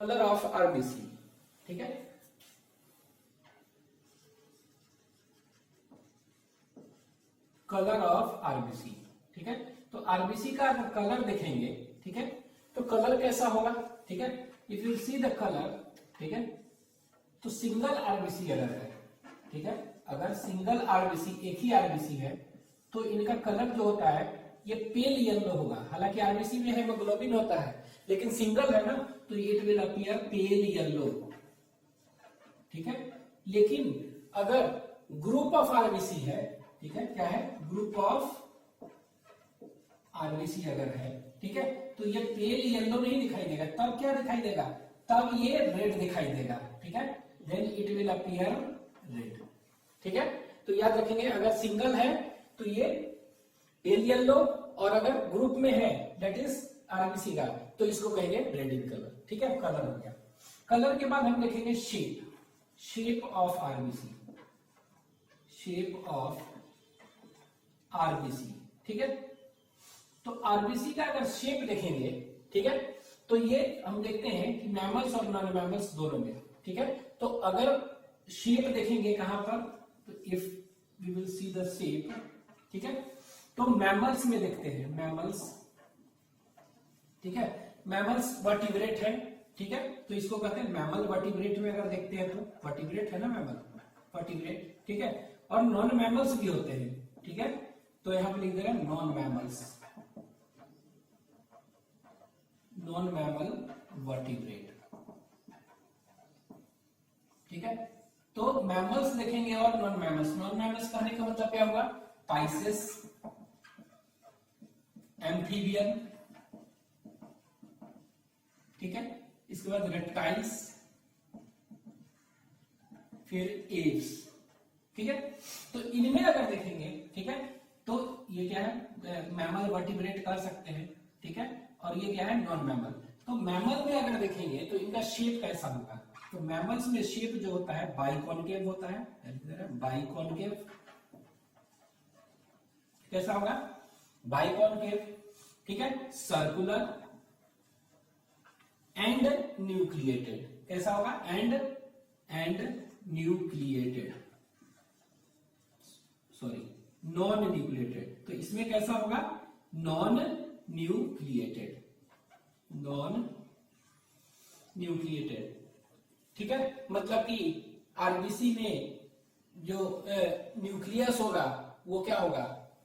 Colour of RBC, ठीक है। Colour of RBC, ठीक है। तो आरबीसी का अगर कलर देखेंगे, ठीक है, तो कलर कैसा होगा, ठीक है। If you see the colour, ठीक है, तो सिंगल आरबीसी अगर है, ठीक है, अगर सिंगल आरबीसी एक ही आरबीसी है तो इनका कलर जो होता है ये पेल येलो होगा। हालांकि आरबीसी में हेमोग्लोबिन होता है, लेकिन सिंगल है ना तो it will appear pale yellow, ठीक है। लेकिन अगर ग्रुप ऑफ आरबीसी है, ठीक है, क्या है, ग्रुप ऑफ आरबीसी अगर है, ठीक है, तो ये पेल येलो नहीं दिखाई देगा, तब क्या दिखाई देगा, तब ये रेड दिखाई देगा, ठीक है, then it will appear red, ठीक है। तो याद रखेंगे अगर सिंगल है तो ये पेल येलो, और अगर ग्रुप में है दैट इज आरबीसी का तो इसको कहेंगे रेड इन कलर, ठीक है। कलर हो गया। कलर के बाद हम देखेंगे shape, shape of RBC, shape of RBC, ठीक है। तो आरबीसी का अगर शेप देखेंगे, ठीक है, तो ये हम देखते हैं कि मैमल्स और नॉन मैमल्स दोनों में, ठीक है। तो अगर शेप देखेंगे कहां पर, तो if we will see the shape, ठीक है, तो मैमल्स में देखते हैं, मैमल्स, ठीक है, मैमल्स वर्टिब्रेट है, ठीक है, तो इसको कहते हैं मैमल वर्टिब्रेट में अगर देखते हैं तो वर्टिब्रेट है ना मैमल, वर्टिब्रेट, ठीक है। और नॉन मैमल्स भी होते हैं, ठीक है, तो यहां पर लिख दे रहे हैं non mammals, non mammal vertebrate, ठीक है। तो मैमल्स देखेंगे और नॉन मैमल्स, नॉन मैमल्स कहने का मतलब क्या होगा, पाइसेस, एम्फीबियन, ठीक है, इसके बाद रेप्टाइल्स, फिर एव्स, ठीक है। तो इनमें अगर देखेंगे, ठीक है, तो ये क्या है, मैमल वर्टिब्रेट कर सकते हैं, ठीक है, और ये क्या है, नॉन मैमल। तो मैमल में अगर देखेंगे तो इनका शेप कैसा होगा, तो मैमल्स में शेप जो होता है बाइकॉनकेव होता है, बाइकॉनकेव, कैसा होगा, बाइकॉनकेव, ठीक है, सर्कुलर एंड न्यूक्लिएटेड, कैसा होगा, and nucleated, sorry non nucleated, तो इसमें कैसा होगा, नॉन न्यूक्लिएटेड, नॉन न्यूक्लिएटेड, ठीक है। मतलब कि आरबीसी में जो न्यूक्लियस होगा वो क्या होगा,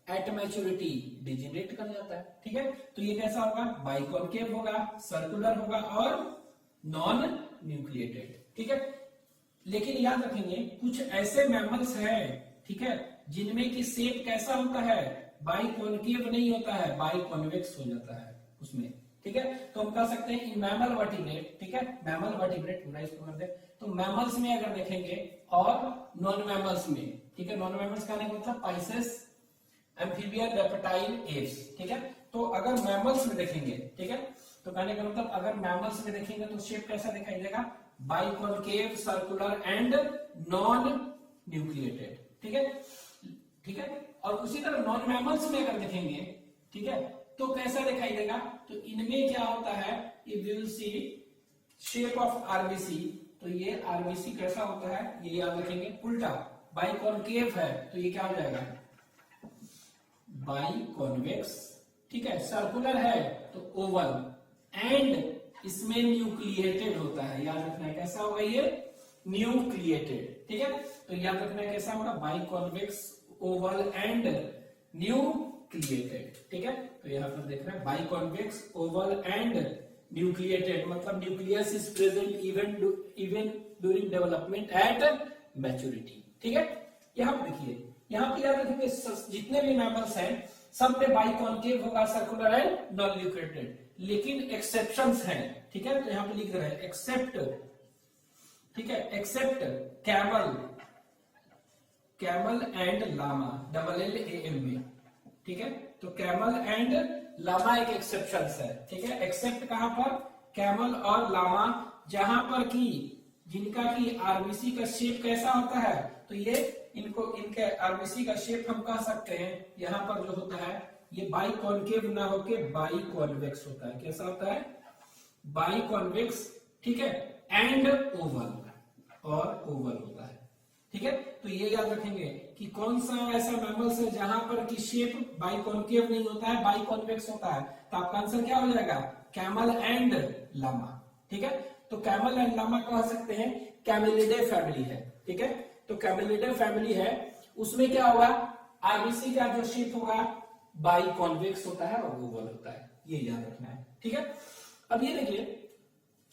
एट मैच्योरिटी डिजेनरेट कर जाता है, ठीक है। तो ये कैसा होगा, बाइकॉनकेव होगा, सर्कुलर होगा और नॉन न्यूक्लिएटेड, ठीक है। लेकिन याद रखेंगे कुछ ऐसे मैमल्स हैं, ठीक है, जिनमें की शेप कैसा होता है, बाइकॉनकेव नहीं होता है, बाइकॉन्वेक्स हो जाता है उसमें, ठीक है। तो हम कह सकते हैं इन मैमल वर्टिब्रेट, ठीक है, मैमल वर्टिब्रेट पूरा इसको कर दे। तो मैमल्स में अगर देखेंगे और नॉन मैमल्स में, ठीक है, नॉन मैमल्स का मतलब पाइसेस, एम्फीबियन, रेप्टाइल, एव्स, ठीक है। तो अगर मैमल्स में देखेंगे, ठीक है, तो कहने का मतलब अगर मैमल्स में देखेंगे तो शेप कैसा दिखाई देगा, biconcave, circular and non nucleated, ठीक है, ठीक है। और उसी तरह नॉन मैमल्स में अगर देखेंगे, ठीक है, तो कैसा दिखाई देगा, तो इनमें क्या होता है, if you will see shape of RBC, तो ये आरबीसी कैसा होता है, ये याद रखेंगे, उल्टा बाइकॉनकेव है तो ये क्या हो जाएगा, बाइकॉन्वेक्स, ठीक है। सर्कुलर है तो ओवल, एंड इसमें न्यूक्लिएटेड होता है, याद रखना है कैसा होगा, ये न्यूक्लिएटेड, ठीक है। तो याद रखना है कैसा होगा, बाइकॉन्वेक्स, ओवल एंड न्यूक्लिएटेड, ठीक है। तो यहां पर देख रहे हैं बाइकॉन्वेक्स, ओवल एंड न्यूक्लिएटेड, मतलब nucleus is present even during development at maturity, ठीक है। यहां पर देखिए, यहां पर याद रखेंगे जितने भी मैमल्स हैं सब में बाइकॉनकेव होगा, सर्कुलर एंड नॉन न्यूक्लिएटेड, लेकिन एक्सेप्शंस हैं, ठीक है। तो यहां पे लिख रहे हैं एक्सेप्ट, ठीक है, except camel, camel and llama, LLAM में, ठीक है। तो कैमल एंड लामा एक एक्सेप्शन है, ठीक है। एक्सेप्ट कहां पर, कैमल और लामा, जहां पर की जिनका की आरबीसी का शेप कैसा होता है, तो ये इनके आरबीसी का शेप हम कह सकते हैं यहां पर जो होता है ये बाइकॉनकेव ना होके बाइकॉन्वेक्स होता है, कैसा होता है, बाइकॉन्वेक्स, ठीक है, एंड ओवल, और ओवल होता है। ठीक है, तो ये याद रखेंगे कि कौन सा ऐसा मैमल्स है जहां पर की शेप बाइकॉन्केव नहीं होता है, बाइकॉन्वेक्स होता है। तो आपका आंसर क्या हो जाएगा, कैमल एंड लामा। ठीक है, तो कैमल एंड लामा कह सकते हैं कैमेलिडे फैमिली है। ठीक है, तो कैमेलिडे फैमिली है, उसमें क्या होगा, आरबीसी का जो शेप होगा बाइकॉन्वेक्स होता है और ओवल होता है, ये याद रखना है। ठीक है, अब ये देखिए,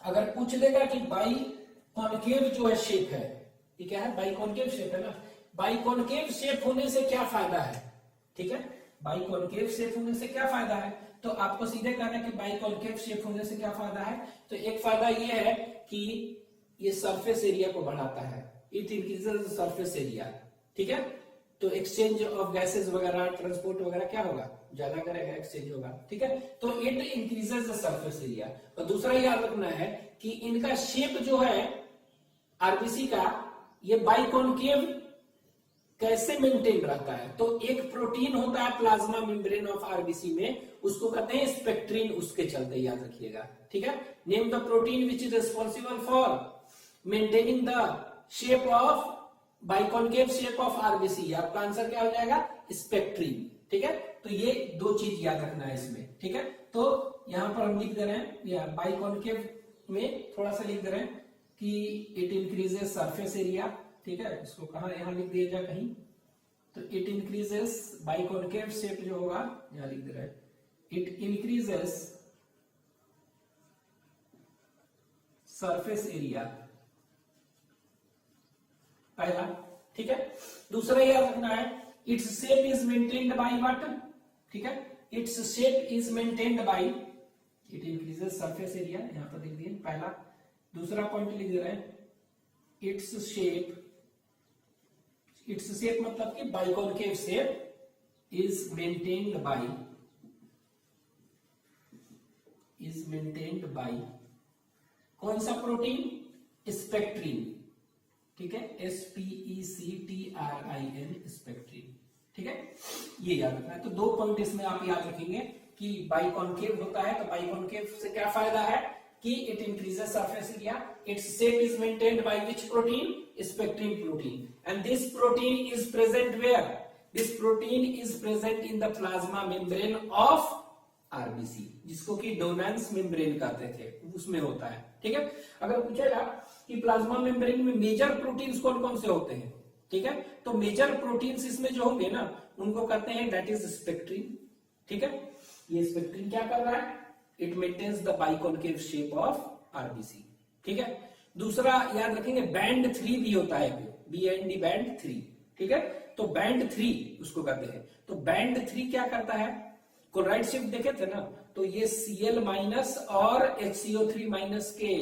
अगर पूछ लेगा कि बाइकॉन्केव जो है शेप है, ये क्या है, बाइकॉन्केव शेप है ना, बाइकॉन्केव शेप होने से क्या फायदा है। ठीक है, बाइकॉन्केव शेप होने से क्या फायदा है, तो आपको सीधे कहना है कि बाइकॉन्केव शेप होने से क्या फायदा है। तो एक फायदा ये है कि ये सरफेस एरिया को बढ़ाता है, इट इंक्रीजेस सरफेस एरिया। ठीक है, तो एक्सचेंज ऑफ गैसेस वगैरह, ट्रांसपोर्ट वगैरह क्या होगा, ज्यादा करेगा, एक्सचेंज होगा। ठीक है, तो it increases the surface area. और दूसरा याद रखना है कि इनका शेप जो है आरबीसी का, ये बाइकॉन्केव कैसे मेंटेन रहता है, तो एक प्रोटीन होता है प्लाज्मा मेम्ब्रेन ऑफ आरबीसी में, उसको कहते हैं स्पेक्ट्रीन, उसके चलते याद रखिएगा। ठीक है, name the protein which is responsible for maintaining the shape of biconcave shape of RBC. आपका आंसर क्या हो जाएगा, स्पेक्ट्रीन। ठीक है, तो ये दो चीज याद रखना है इसमें। ठीक है, तो यहां पर हम लिख दे रहे हैं, या बाइकॉन्केव में थोड़ा सा लिख दे रहे हैं कि इट इंक्रीजेस सरफेस एरिया। ठीक है, इसको कहा यहां लिख दिया जाए कहीं, तो इट इंक्रीजेस बाइकॉन्केव शेप जो होगा, यहां लिख दे रहे हैं, इट इंक्रीजेस सरफेस एरिया, पहला। ठीक है, दूसरा याद रखना है, it's shape is maintained by what. ठीक है, it's shape is maintained bye, it increases surface area, यहां पर लिख दिए पहला। दूसरा पॉइंट लिख दे रहे हैं, इट्स शेप मतलब कि बाइकॉन्केव शेप इज मेंटेन्ड बाय कौन सा प्रोटीन, स्पेक्ट्रीन। ठीक है, SPECTRIN, स्पेक्ट्रीन। ठीक है, ये याद रखना है। तो दो पॉइंट इसमें आप याद रखेंगे कि बाइकॉन्केव होता है, तो बाइकॉन्केव से क्या फायदा है कि it increases surface area, its shape is maintained by which protein, spectrin protein, and this protein is present where, this protein is present in the plasma membrane of RBC, जिसको कि डोनेंस मेम्ब्रेन कहते थे, उसमें होता है। ठीक है, अगर पूछेगा कि प्लाज्मा मेम्ब्रेन में मेजर प्रोटीन्स कौन कौन से होते हैं, ठीक है, तो मेजर प्रोटीन्स इसमें जो होंगे ना, उनको कहते हैं दैट इज स्पेक्ट्रीन। ठीक है, ये स्पेक्ट्रीन क्या कर रहा है, it maintains the biconcave shape of RBC. ठीक है, दूसरा याद रखेंगे बैंड 3 भी होता है, BND बैंड 3। ठीक है, तो बैंड 3 उसको कहते हैं। तो बैंड 3 क्या करता है, क्लोराइड शिफ्ट देखे थे ना, तो ये Cl- और HCO3- के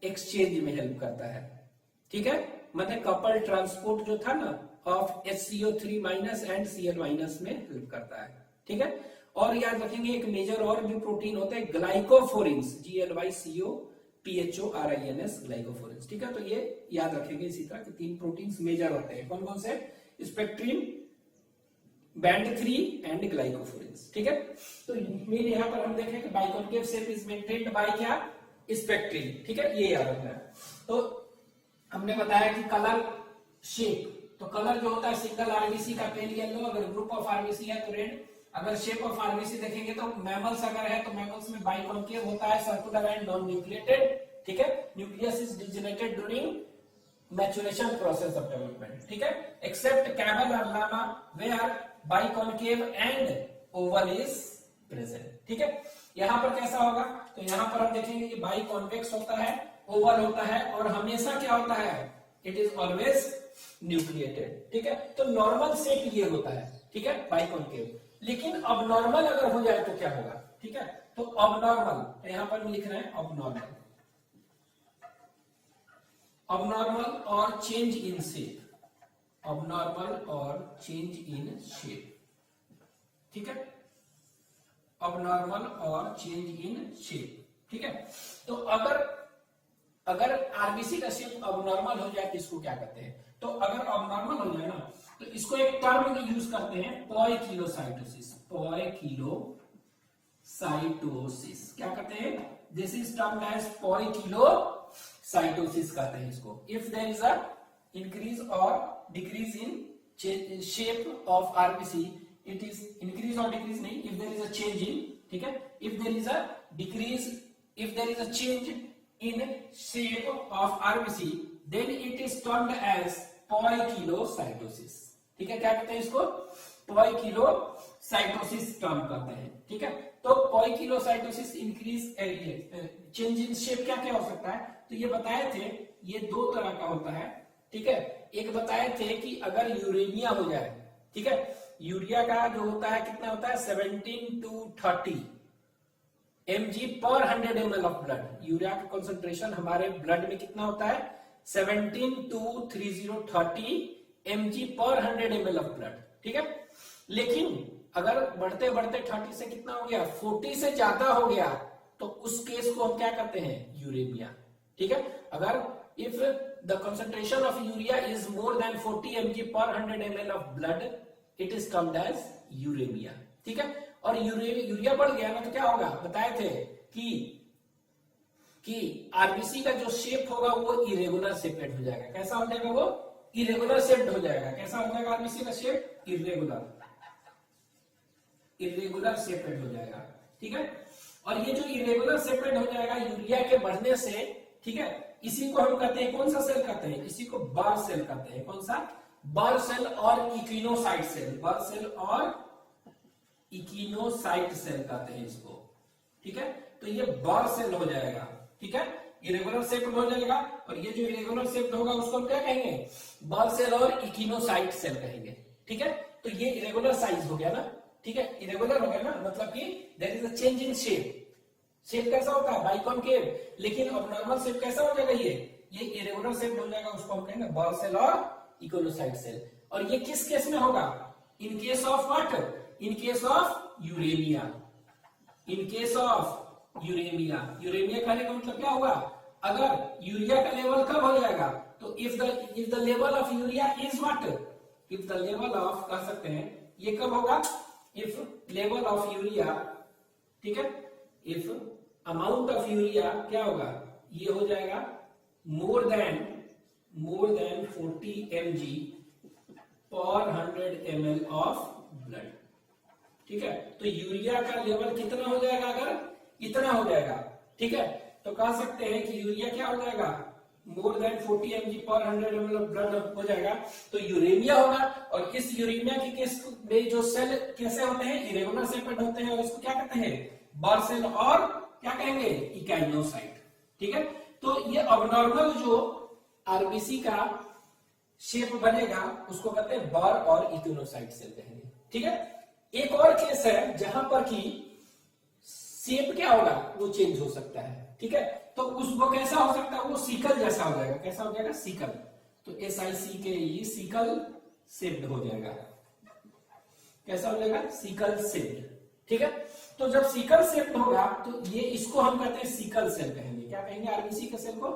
एक्सचेंज में हेल्प करता है। ठीक है, मतलब कपल ट्रांसपोर्ट जो था ना ऑफ HCO3- एंड Cl- में हेल्प करता है। ठीक है, और याद रखेंगे एक मेजर और भी प्रोटीन होता है ग्लाइकोफोरिन्स, GLYCOPHORINS, ग्लाइकोफोरिन्स। ठीक है, तो ये याद रखेंगे। इसी तरह के 3 प्रोटीन्स मेजर होते हैं, कौन कौन से, स्पेक्ट्रीन, बैंड 3 एंड ग्लाइकोफोरिन्स। ठीक है, तो मेन यहां पर हम देखें कि बाइकॉन्केव शेप इज मेंटेन्ड बाय क्या, स्पेक्ट्रीन। ठीक है, ये याद रखना है। तो हमने बताया कि कलर शेप, तो कलर जो होता है सिंगल आरबीसी का पेल येलो, अगर ग्रुप ऑफ आरबीसी है तो रेड। अगर शेप ऑफ आरबीसी देखेंगे तो मैमल्स अगर है तो मैमल्स में बाइकॉन्केव होता है, सर्कुलर एंड नॉन न्यूक्लिएटेड। ठीक है, nucleus is degenerated during maturation process of development. ठीक है, एक्सेप्ट कैमल और llama where biconcave and oval is present. ठीक है, यहां पर कैसा होगा, तो यहां पर हम देखेंगे कि बाइकॉन्वेक्स होता है, ओवल होता है, और हमेशा क्या होता है, इट इज ऑलवेज न्यूक्लिएटेड। ठीक है, तो नॉर्मल शेप ये होता है। ठीक है, बाइकॉन्केव। लेकिन अबनॉर्मल अगर हो जाए तो क्या होगा, ठीक है, तो अबनॉर्मल, तो यहां पर लिख रहे हैं अबनॉर्मल, अबनॉर्मल और चेंज इन शेप, अबनॉर्मल और चेंज इन शेप। ठीक है, अबनॉर्मल और चेंज इन शेप। ठीक है, तो अगर आरबीसी का शेप अबनॉर्मल हो जाए तो इसको क्या कहते हैं, तो अगर अबनॉर्मल हो जाए ना तो इसको एक टर्म यूज करते हैं, पोइकिलोसाइटोसिस, पोइकिलोसाइटोसिस। क्या कहते हैं, this is termed as poikilocytosis कहते हैं इसको। If there is a increase और decrease in shape of RBC, it is increase और डिक्रीज नहीं, if there is a change in, ठीक है, if there is a decrease, if there is a change in shape of RBC, then it is termed as poikilocytosis. ठीक है, क्या कहते हैं इसको? पॉलीकिलोसाइटोसिस टर्म कहते हैं। ठीक है, तो पॉलीकिलोसाइटोसिस इंक्रीज चेंज इन शेप क्या क्या हो सकता है? तो ये बताए थे, ये दो तरह का होता है। ठीक है, एक बताए थे कि अगर यूरेनिया हो जाए, ठीक है, यूरिया का जो होता है कितना होता है 17 to 30 mg per 100 ml of blood. Urea का कंसंट्रेशन हमारे ब्लड में कितना होता है 17 to 30 mg per 100 ml of blood. ठीक है, लेकिन अगर बढ़ते बढ़ते 30 से कितना हो गया 40 से ज्यादा हो गया, तो उस केस को हम क्या करते हैं यूरेमिया। ठीक है, अगर if the concentration of urea is more than 40 mg per 100 ml of blood, it is termed as uraemia. ठीक है, और यूरिया बढ़ गया ना तो क्या होगा, बताए थे कि आरबीसी का जो शेप होगा वो इरेगुलर शेपेड हो जाएगा। कैसा हो जाएगा? वो इरेगुलर शेप्ड हो जाएगा। कैसा हो जाएगा आरबीसी का शेप? इरेगुलर शेपेड हो जाएगा। ठीक है, और ये जो इरेगुलर शेपेड हो जाएगा यूरिया के बढ़ने से, ठीक है, इसी को हम कहते हैं, कौन सा सेल कहते हैं? इसी को बर सेल कहते हैं। कौन सा? बर सेल और इक्विनोसाइट सेल। बर सेल और इक्विनोसाइट सेल कहते हैं इसको। ठीक है, तो ये बर सेल हो जाएगा। ठीक है, इरेगुलर शेप हो जाएगा, और ये जो इरेगुलर शेप होगा उसको हम क्या कहेंगे? बर सेल और इक्विनोसाइट सेल कहेंगे। ठीक है, तो ये इरेगुलर साइज हो गया ना। ठीक है, इरेगुलर हो गया ना, मतलब कि there is a change in shape. Shape कैसा होता है? बाइकॉनकेव। लेकिन अबनॉर्मल शेप कैसा हो जाएगा? ये इरेगुलर शेप हो जाएगा, उसको हम कहेंगे बर सेल और इक्विनोसाइट सेल। और ये किस केस में होगा? In case of what? In case of uraemia. In case of uraemia. Uraemia कहने का मतलब क्या होगा? अगर यूरिया का लेवल कब हो जाएगा? तो if the level of urea is what? If the level of, कह सकते हैं ये कब होगा? इफ लेवल ऑफ यूरिया, ठीक है, इफ अमाउंट ऑफ यूरिया क्या होगा? ये हो जाएगा मोर than 40 mg per 100 ml of blood. ठीक है, तो यूरिया का लेवल कितना हो जाएगा? अगर इतना हो जाएगा, ठीक है, तो कह सकते हैं कि यूरिया क्या हो जाएगा? मोर than 40 mg per 100 ml of blood हो जाएगा, तो यूरेमिया होगा। और इस यूरेमिया के केस में जो सेल कैसे होते हैं? इरेगुलर शेपेड होते हैं, और इसको क्या कहते हैं? बर सेल और क्या कहेंगे? इक्विनोसाइट। ठीक है, तो ये अबनॉर्मल जो आरबीसी का शेप बनेगा उसको कहते हैं बर और इक्विनोसाइट सेल कहेंगे। ठीक है, एक और केस है जहां पर कि शेप क्या होगा? वो चेंज हो सकता है। ठीक है, तो उसको कैसा हो सकता है? वो सिकल जैसा हो जाएगा। कैसा हो जाएगा? सिकल। तो SICKE, सिकल शेप्ड हो जाएगा। कैसा हो जाएगा? Sickle shaped. ठीक है, तो जब सिकल शेप्ड होगा तो ये इसको हम कहते हैं सिकल सेल कहेंगे। क्या कहेंगे? आरबीसी के सेल को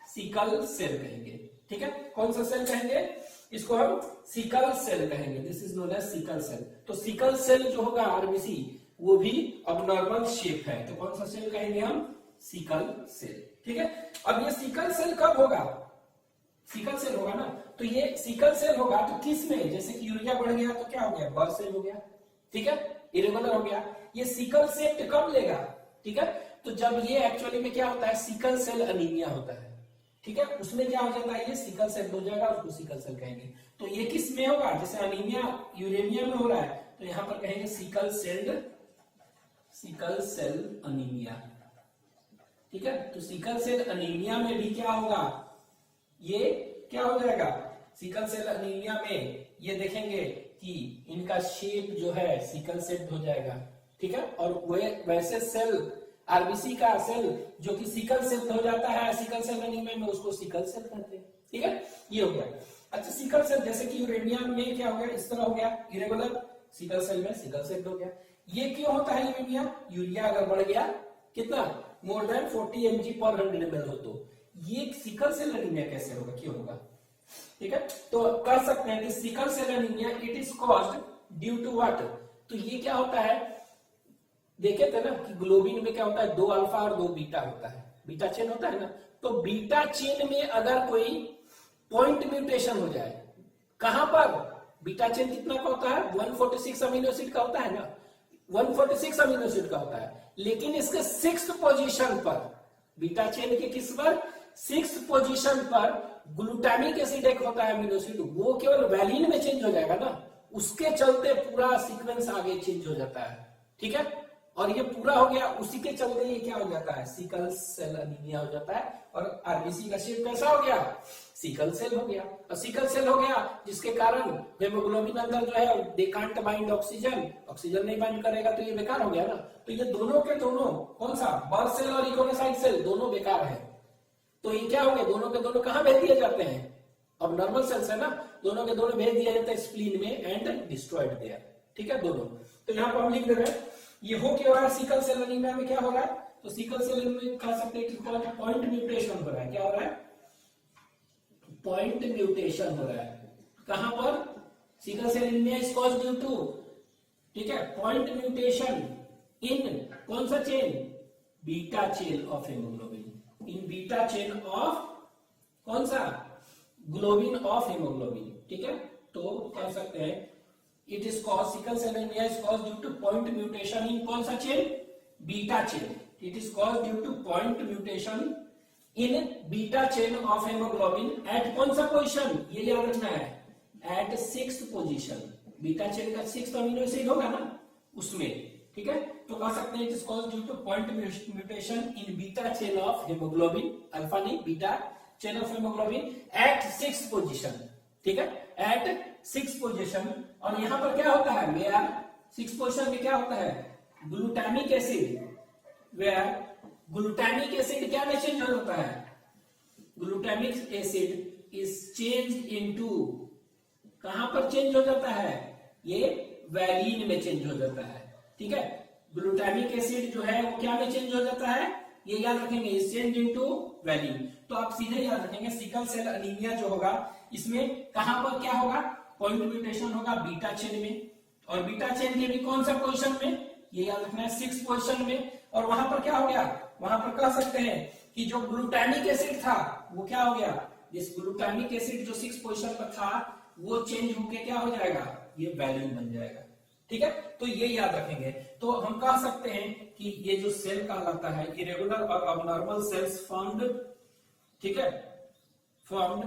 सिकल सेल कहेंगे। ठीक है, कौन सा सेल कहेंगे? इसको हम सिकल सेल कहेंगे। This is known as sickle cell. तो सिकल सेल जो होगा आरबीसी, वो भी अबनॉर्मल शेप है, तो कौन सा सेल कहेंगे हम? Sickle cell. ठीक है, अब ये सिकल सेल कब होगा? सिकल सेल होगा ना, तो ये सिकल सेल होगा तो किस में? जैसे कि यूरिया बढ़ गया तो क्या हो गया? बर सेल हो गया। ठीक है, इरेगुलर हो गया। ये सिकल सेल कब लेगा? ठीक है, तो जब ये एक्चुअली में क्या होता है? सिकल सेल अनीमिया होता है। ठीक है, उसमें क्या हो जाता है? ये सिकल सेल हो जाएगा, उसको सिकल सेल कहेंगे। तो ये किस में होगा? जैसे अनीमिया यूरेमिया में हो रहा है, तो यहां पर कहेंगे सिकल सेल अनीमिया। ठीक है, तो सिकल सेल अनीमिया में भी क्या होगा? ये क्या हो जाएगा? सिकल सेल अनीमिया में ये देखेंगे कि इनका शेप जो है सिकल सेल हो जाएगा। ठीक है, और वैसे सेल आरबीसी का सेल जो कि सिकल सेल हो जाता है सिकल सेल अनीमिया में, उसको सिकल सेल कहते हैं। ठीक है, ये हो गया। अच्छा, सिकल सेल जैसे कि यूरेमिया में क्या हो गया? इस तरह हो गया इरेगुलर, सिकल सेल में सिकल सेल हो गया। ये क्यों होता है यूरेमिया? यूरिया अगर बढ़ गया कितना? मोर देन 40 mg पर 100 ml हो, तो ये सिकल सेल अनीमिया कैसे होगा? क्यों होगा? ठीक है, तो कर सकते हैं कि sickle cell anaemia it is caused due to what? तो ये क्या होता है? देखे थे ना कि ग्लोबिन में क्या होता है, 2 अल्फा और 2 बीटा होता है, बीटा चेन होता है ना। तो बीटा चेन में अगर कोई पॉइंट म्यूटेशन हो जाए, कहां पर, बीटा चेन कितना का होता है, 146 अमीनो एसिड का होता है ना, 146 अमीनो एसिड का होता है, लेकिन इसके 6th पोजीशन पर, बीटा चेन के किस पर, 6th पोजीशन पर ग्लूटामिक एसिड एक होता है अमीनो एसिड, वो केवल वैलिन में चेंज हो जाएगा ना, उसके चलते पूरा सीक्वेंस आगे चेंज हो जाता है। ठीक है, और ये पूरा हो गया, उसी के चलते ये क्या हो जाता है, सिकल सेल एनीमिया हो जाता है, और आरबीसी का शेप कैसा हो गया, सिकल सेल हो गया। और सिकल सेल हो गया जिसके कारण हेमोग्लोबिन अंदर जो है they can't bind oxygen, oxygen नहीं बाइंड करेगा तो ये बेकार हो गया ना। तो ये दोनों के दोनों, कौन सा, बर्थ सेल और इकोनोसाइट सेल दोनों बेकार है। तो ये क्या हो गया, दोनों के दोनों कहां भेज दिए जाते हैं, अब नॉर्मल सेल्स है ना, दोनों के दोनों भेज दिया जाता है स्प्लीन में एंड डिस्ट्रॉयड देयर। ठीक है, दोनों। तो यहाँ पर हम लिख दे रहे हैं, ये हो क्या हो रहा है, सिकल सेल एनीमिया में क्या हो रहा है, तो सिकल सेल में कह सकते हैं पॉइंट म्यूटेशन हो रहा है। क्या हो रहा है, पॉइंट म्यूटेशन हो रहा है। कहां पर, sickle cell anaemia is caused due to, ठीक है, पॉइंट म्यूटेशन इन कौन सा chain, beta chain of haemoglobin, in beta chain of कौन सा, ग्लोबिन ऑफ हेमोग्लोबिन। ठीक है, तो कह सकते हैं it is cause, sickle cell anaemia is cause due to point mutation in कौन सा chain, beta chain. It is cause due to point mutation in beta chain of haemoglobin at कौन सा पोजीशन, ये याद रखना है, eight 6th position, beta chain का 6th amino acid होगा ना उसमें। ठीक है, तो कह सकते हैं it is cause due to point mutation in beta chain of haemoglobin, alpha नहीं, beta chain of haemoglobin at 6th position. ठीक है, एट 6th पोजीशन। और यहां पर क्या होता है, वेयर 6th पोजीशन में क्या होता है, glutamic acid, where glutamic acid क्या में चेंज हो जाता है, glutamic acid is change into, कहां पर चेंज हो जाता है, ये वैलिन में चेंज हो जाता है। ठीक है, ग्लूटामिक एसिड जो है वो क्या में चेंज हो जाता है, ये याद रखेंगे, इज चेंज इनटू वैलिन। तो आप सीधे याद रखेंगे सिकल सेल एनीमिया जो होगा इसमें कहां पर क्या होगा, पॉइंट म्यूटेशन होगा बीटा चेन में, और बीटा चेन के भी कौन सा पोजीशन में, ये याद रखना है 6th पोजीशन में। और वहां पर क्या हो गया, वहां पर कह सकते हैं कि जो ग्लूटामिक एसिड था वो क्या हो गया, जिस ग्लूटामिक एसिड जो 6th पोजीशन पर था वो चेंज होके क्या हो जाएगा, ये वैलिन बन जाएगा। ठीक है, तो ये याद रखेंगे। तो हम कह सकते हैं कि ये जो सेल कहलाता है, इरेगुलर और अबनॉर्मल सेल्स फॉर्म्ड, ठीक है, फॉर्म्ड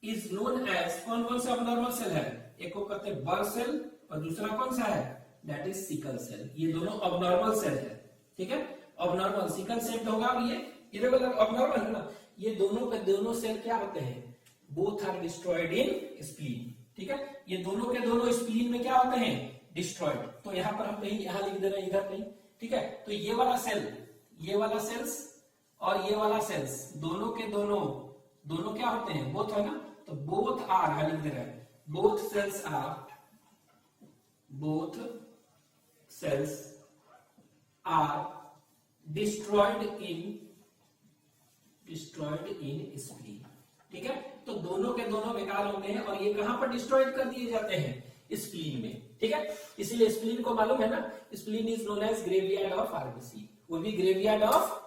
इज नोन एज, कौन कौन सा अबनॉर्मल सेल है, एक को कहते हैं बर्थ सेल और दूसरा कौन सा है, दैट इज सिकल सेल। ये दोनों अबनॉर्मल सेल है। ठीक है, अबनॉर्मल सिकल सेल होगा, ये इरेगुलर अबनॉर्मल है ना, ये दोनों के दोनों सेल क्या होते हैं, both are destroyed in spleen. ठीक है, ये दोनों के दोनों स्प्लीन में क्या होते हैं, डिस्ट्रॉयड। तो यहां पर हम कहीं यहां लिख दे रहे हैं, इधर कहीं। ठीक है, तो ये वाला सेल, ये वाला सेल्स और ये वाला सेल्स दोनों के दोनों, दोनों क्या होते हैं, बोथ है ना, तो बोथ आर, यहां लिख दे रहे हैं, both cells are destroyed in spleen. ठीक है, तो दोनों के दोनों बेकार होते हैं, और ये कहां पर डिस्ट्रॉयड कर दिए जाते हैं, स्प्लीन में। ठीक है, इसीलिए स्प्लीन को मालूम है ना, spleen is known as graveyard of RBC, वो भी graveyard of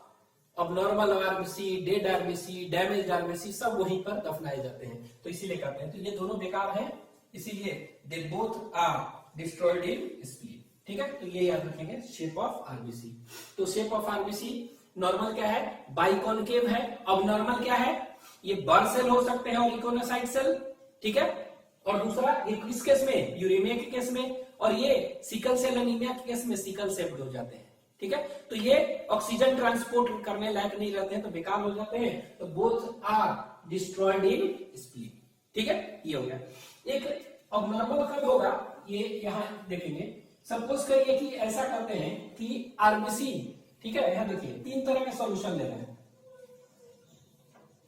abnormal RBC, dead RBC, damaged RBC, सब वहीं पर दफनाए जाते हैं। तो इसीलिए कहते हैं, तो ये दोनों बेकार हैं, इसीलिए they both are destroyed in spleen. ठीक है, तो ये याद रखेंगे, शेप ऑफ आरबीसी। तो शेप ऑफ आरबीसी नॉर्मल क्या है, बाइकॉनकेव है, अबनॉर्मल क्या है, ये बर्थ सेल हो सकते हैं और इकोनोसाइट सेल। ठीक है, और दूसरा इस केस में यूरेमिया के केस में, और ये सिकल सेल एनीमिया के केस में सिकल सेप्ड हो जाते हैं। ठीक है, तो ये ऑक्सीजन ट्रांसपोर्ट करने लायक नहीं रहते हैं, तो बेकार हो जाते हैं, तो both are destroyed in spleen. ठीक है, ये हो गया। एक अबनॉर्मल कब होगा, ये यहां देखेंगे, सपोज करिए कि ऐसा करते हैं कि आरबीसी, ठीक है, यहां देखिए 3 तरह के सॉल्यूशन ले रहे हैं,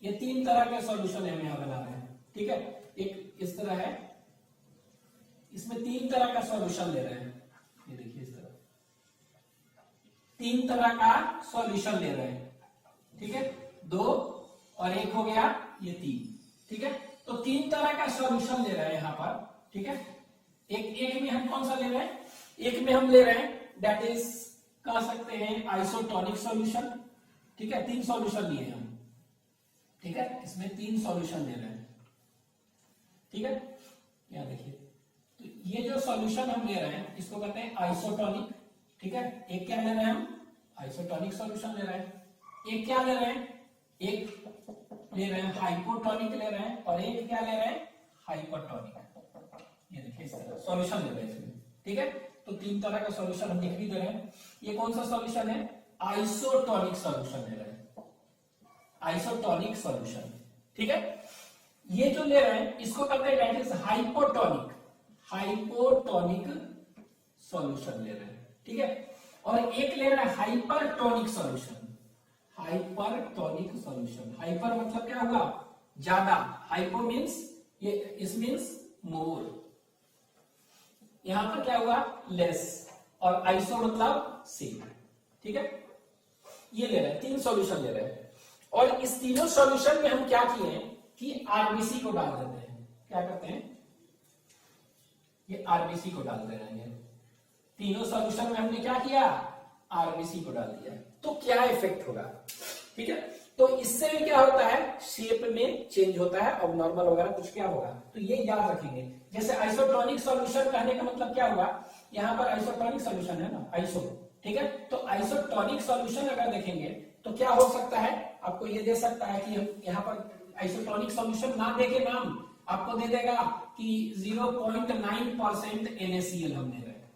ये 3 तरह के सॉल्यूशन हम यहां बना रहे हैं। ठीक है, एक इस तरह है, इसमें 3 तरह का सॉल्यूशन ले रहे हैं, ये देखिए इस तरह 3 तरह का सॉल्यूशन ले रहे हैं। ठीक है, 2 और 1 हो गया, ये 3। ठीक है, तो 3 तरह का सॉल्यूशन ले रहे हैं यहां पर। ठीक है, एक में हम कौन सा ले रहे हैं, एक में हम ले रहे हैं दैट इज कह सकते हैं आइसोटोनिक सॉल्यूशन, ठीक है, 3 सॉल्यूशन लिए हम, ठीक है, इसमें 3 सॉल्यूशन ले रहे हैं, ठीक है, यहां देखिए, तो ये जो सॉल्यूशन हम ले रहे हैं इसको कहते हैं आइसोटोनिक, ठीक है, एक क्या ले रहे हैं हम आइसोटोनिक सॉल्यूशन ले रहे हैं, एक क्या ले रहे हैं, एक ले रहे हैं हाइपोटोनिक ले रहे हैं और एक क्या ले रहे हैं हाइपरटोनिक, ये देखिए इस तरह सॉल्यूशन ले रहे हैं इसमें, ठीक है, तो 3 तरह का सॉल्यूशन हम लिख भी दे रहे हैं। ये कौन सा सॉल्यूशन है, आइसोटोनिक सॉल्यूशन ले रहे हैं, आइसोटोनिक सॉल्यूशन, ठीक है, ये जो ले रहे हैं इसको कहते हैं that is hypotonic, hypotonic solution ले रहे हैं, ठीक है, और एक ले रहा है hypertonic solution, hypertonic solution, hyper मतलब क्या होगा ज्यादा, हाइपो मींस ये इस मींस मोर, यहां पर क्या हुआ लेस, और आइसो मतलब सेम, ठीक है, ये ले रहे हैं 3 सॉल्यूशन ले रहे हैं, और इस तीनों सॉल्यूशन में हम क्या किए हैं कि आरबीसी को डाल देते हैं, क्या करते हैं ये आरबीसी को डाल दे रहे हैं, तीनों सॉल्यूशन में हमने क्या किया आरबीसी को डाल दिया, तो क्या इफेक्ट होगा, ठीक है, तो इससे क्या होता है शेप में चेंज होता है और नॉर्मल वगैरह कुछ क्या होगा, तो ये याद रखेंगे। जैसे आइसोटोनिक सॉल्यूशन कहने का मतलब क्या हुआ, यहाँ पर आइसोटोनिक सॉल्यूशन है ना आइसो, ठीक है, तो आइसोटोनिक सॉल्यूशन अगर देखेंगे तो क्या हो सकता है, आपको ये दे सकता है कि हम यहाँ पर आइसोटोनिक सॉल्यूशन ना देके नाम आपको दे देगा कि 0.9% NaCl हम दे रहे हैं,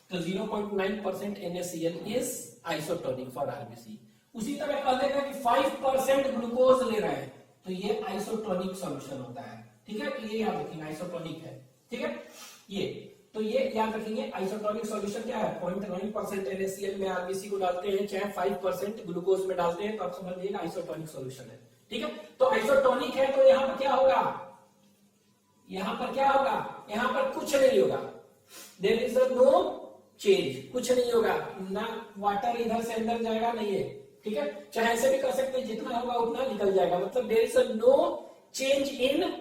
तो 0.9% NaCl is isotonic for RBC. उसी तरह कह देगा कि 5% ग्लूकोज ले रहे हैं तो ये आइसोटोनिक सॉल्यूशन होता है, ठीक है, तो ये याद रखेंगे आइसोटोनिक है, ठीक है, ये तो ये याद रखेंगे आइसोटोनिक सॉल्यूशन क्या है 0.9% NaCl में आरबीसी को डालते हैं चाहे 5% ग्लूकोज में डालते हैं तो आप समझिएगा आइसोटोनिक सॉल्यूशन है, ठीक है, तो आइसोटोनिक है तो यहाँ पर क्या होगा, यहाँ पर क्या होगा, यहाँ पर कुछ नहीं होगा, देयर इज नो चेंज, कुछ नहीं होगा ना, वाटर इधर से अंदर जाएगा नहीं है, ठीक है, चाहे ऐसे भी कर सकते हैं जितना होगा उतना निकल जाएगा, मतलब there is no change in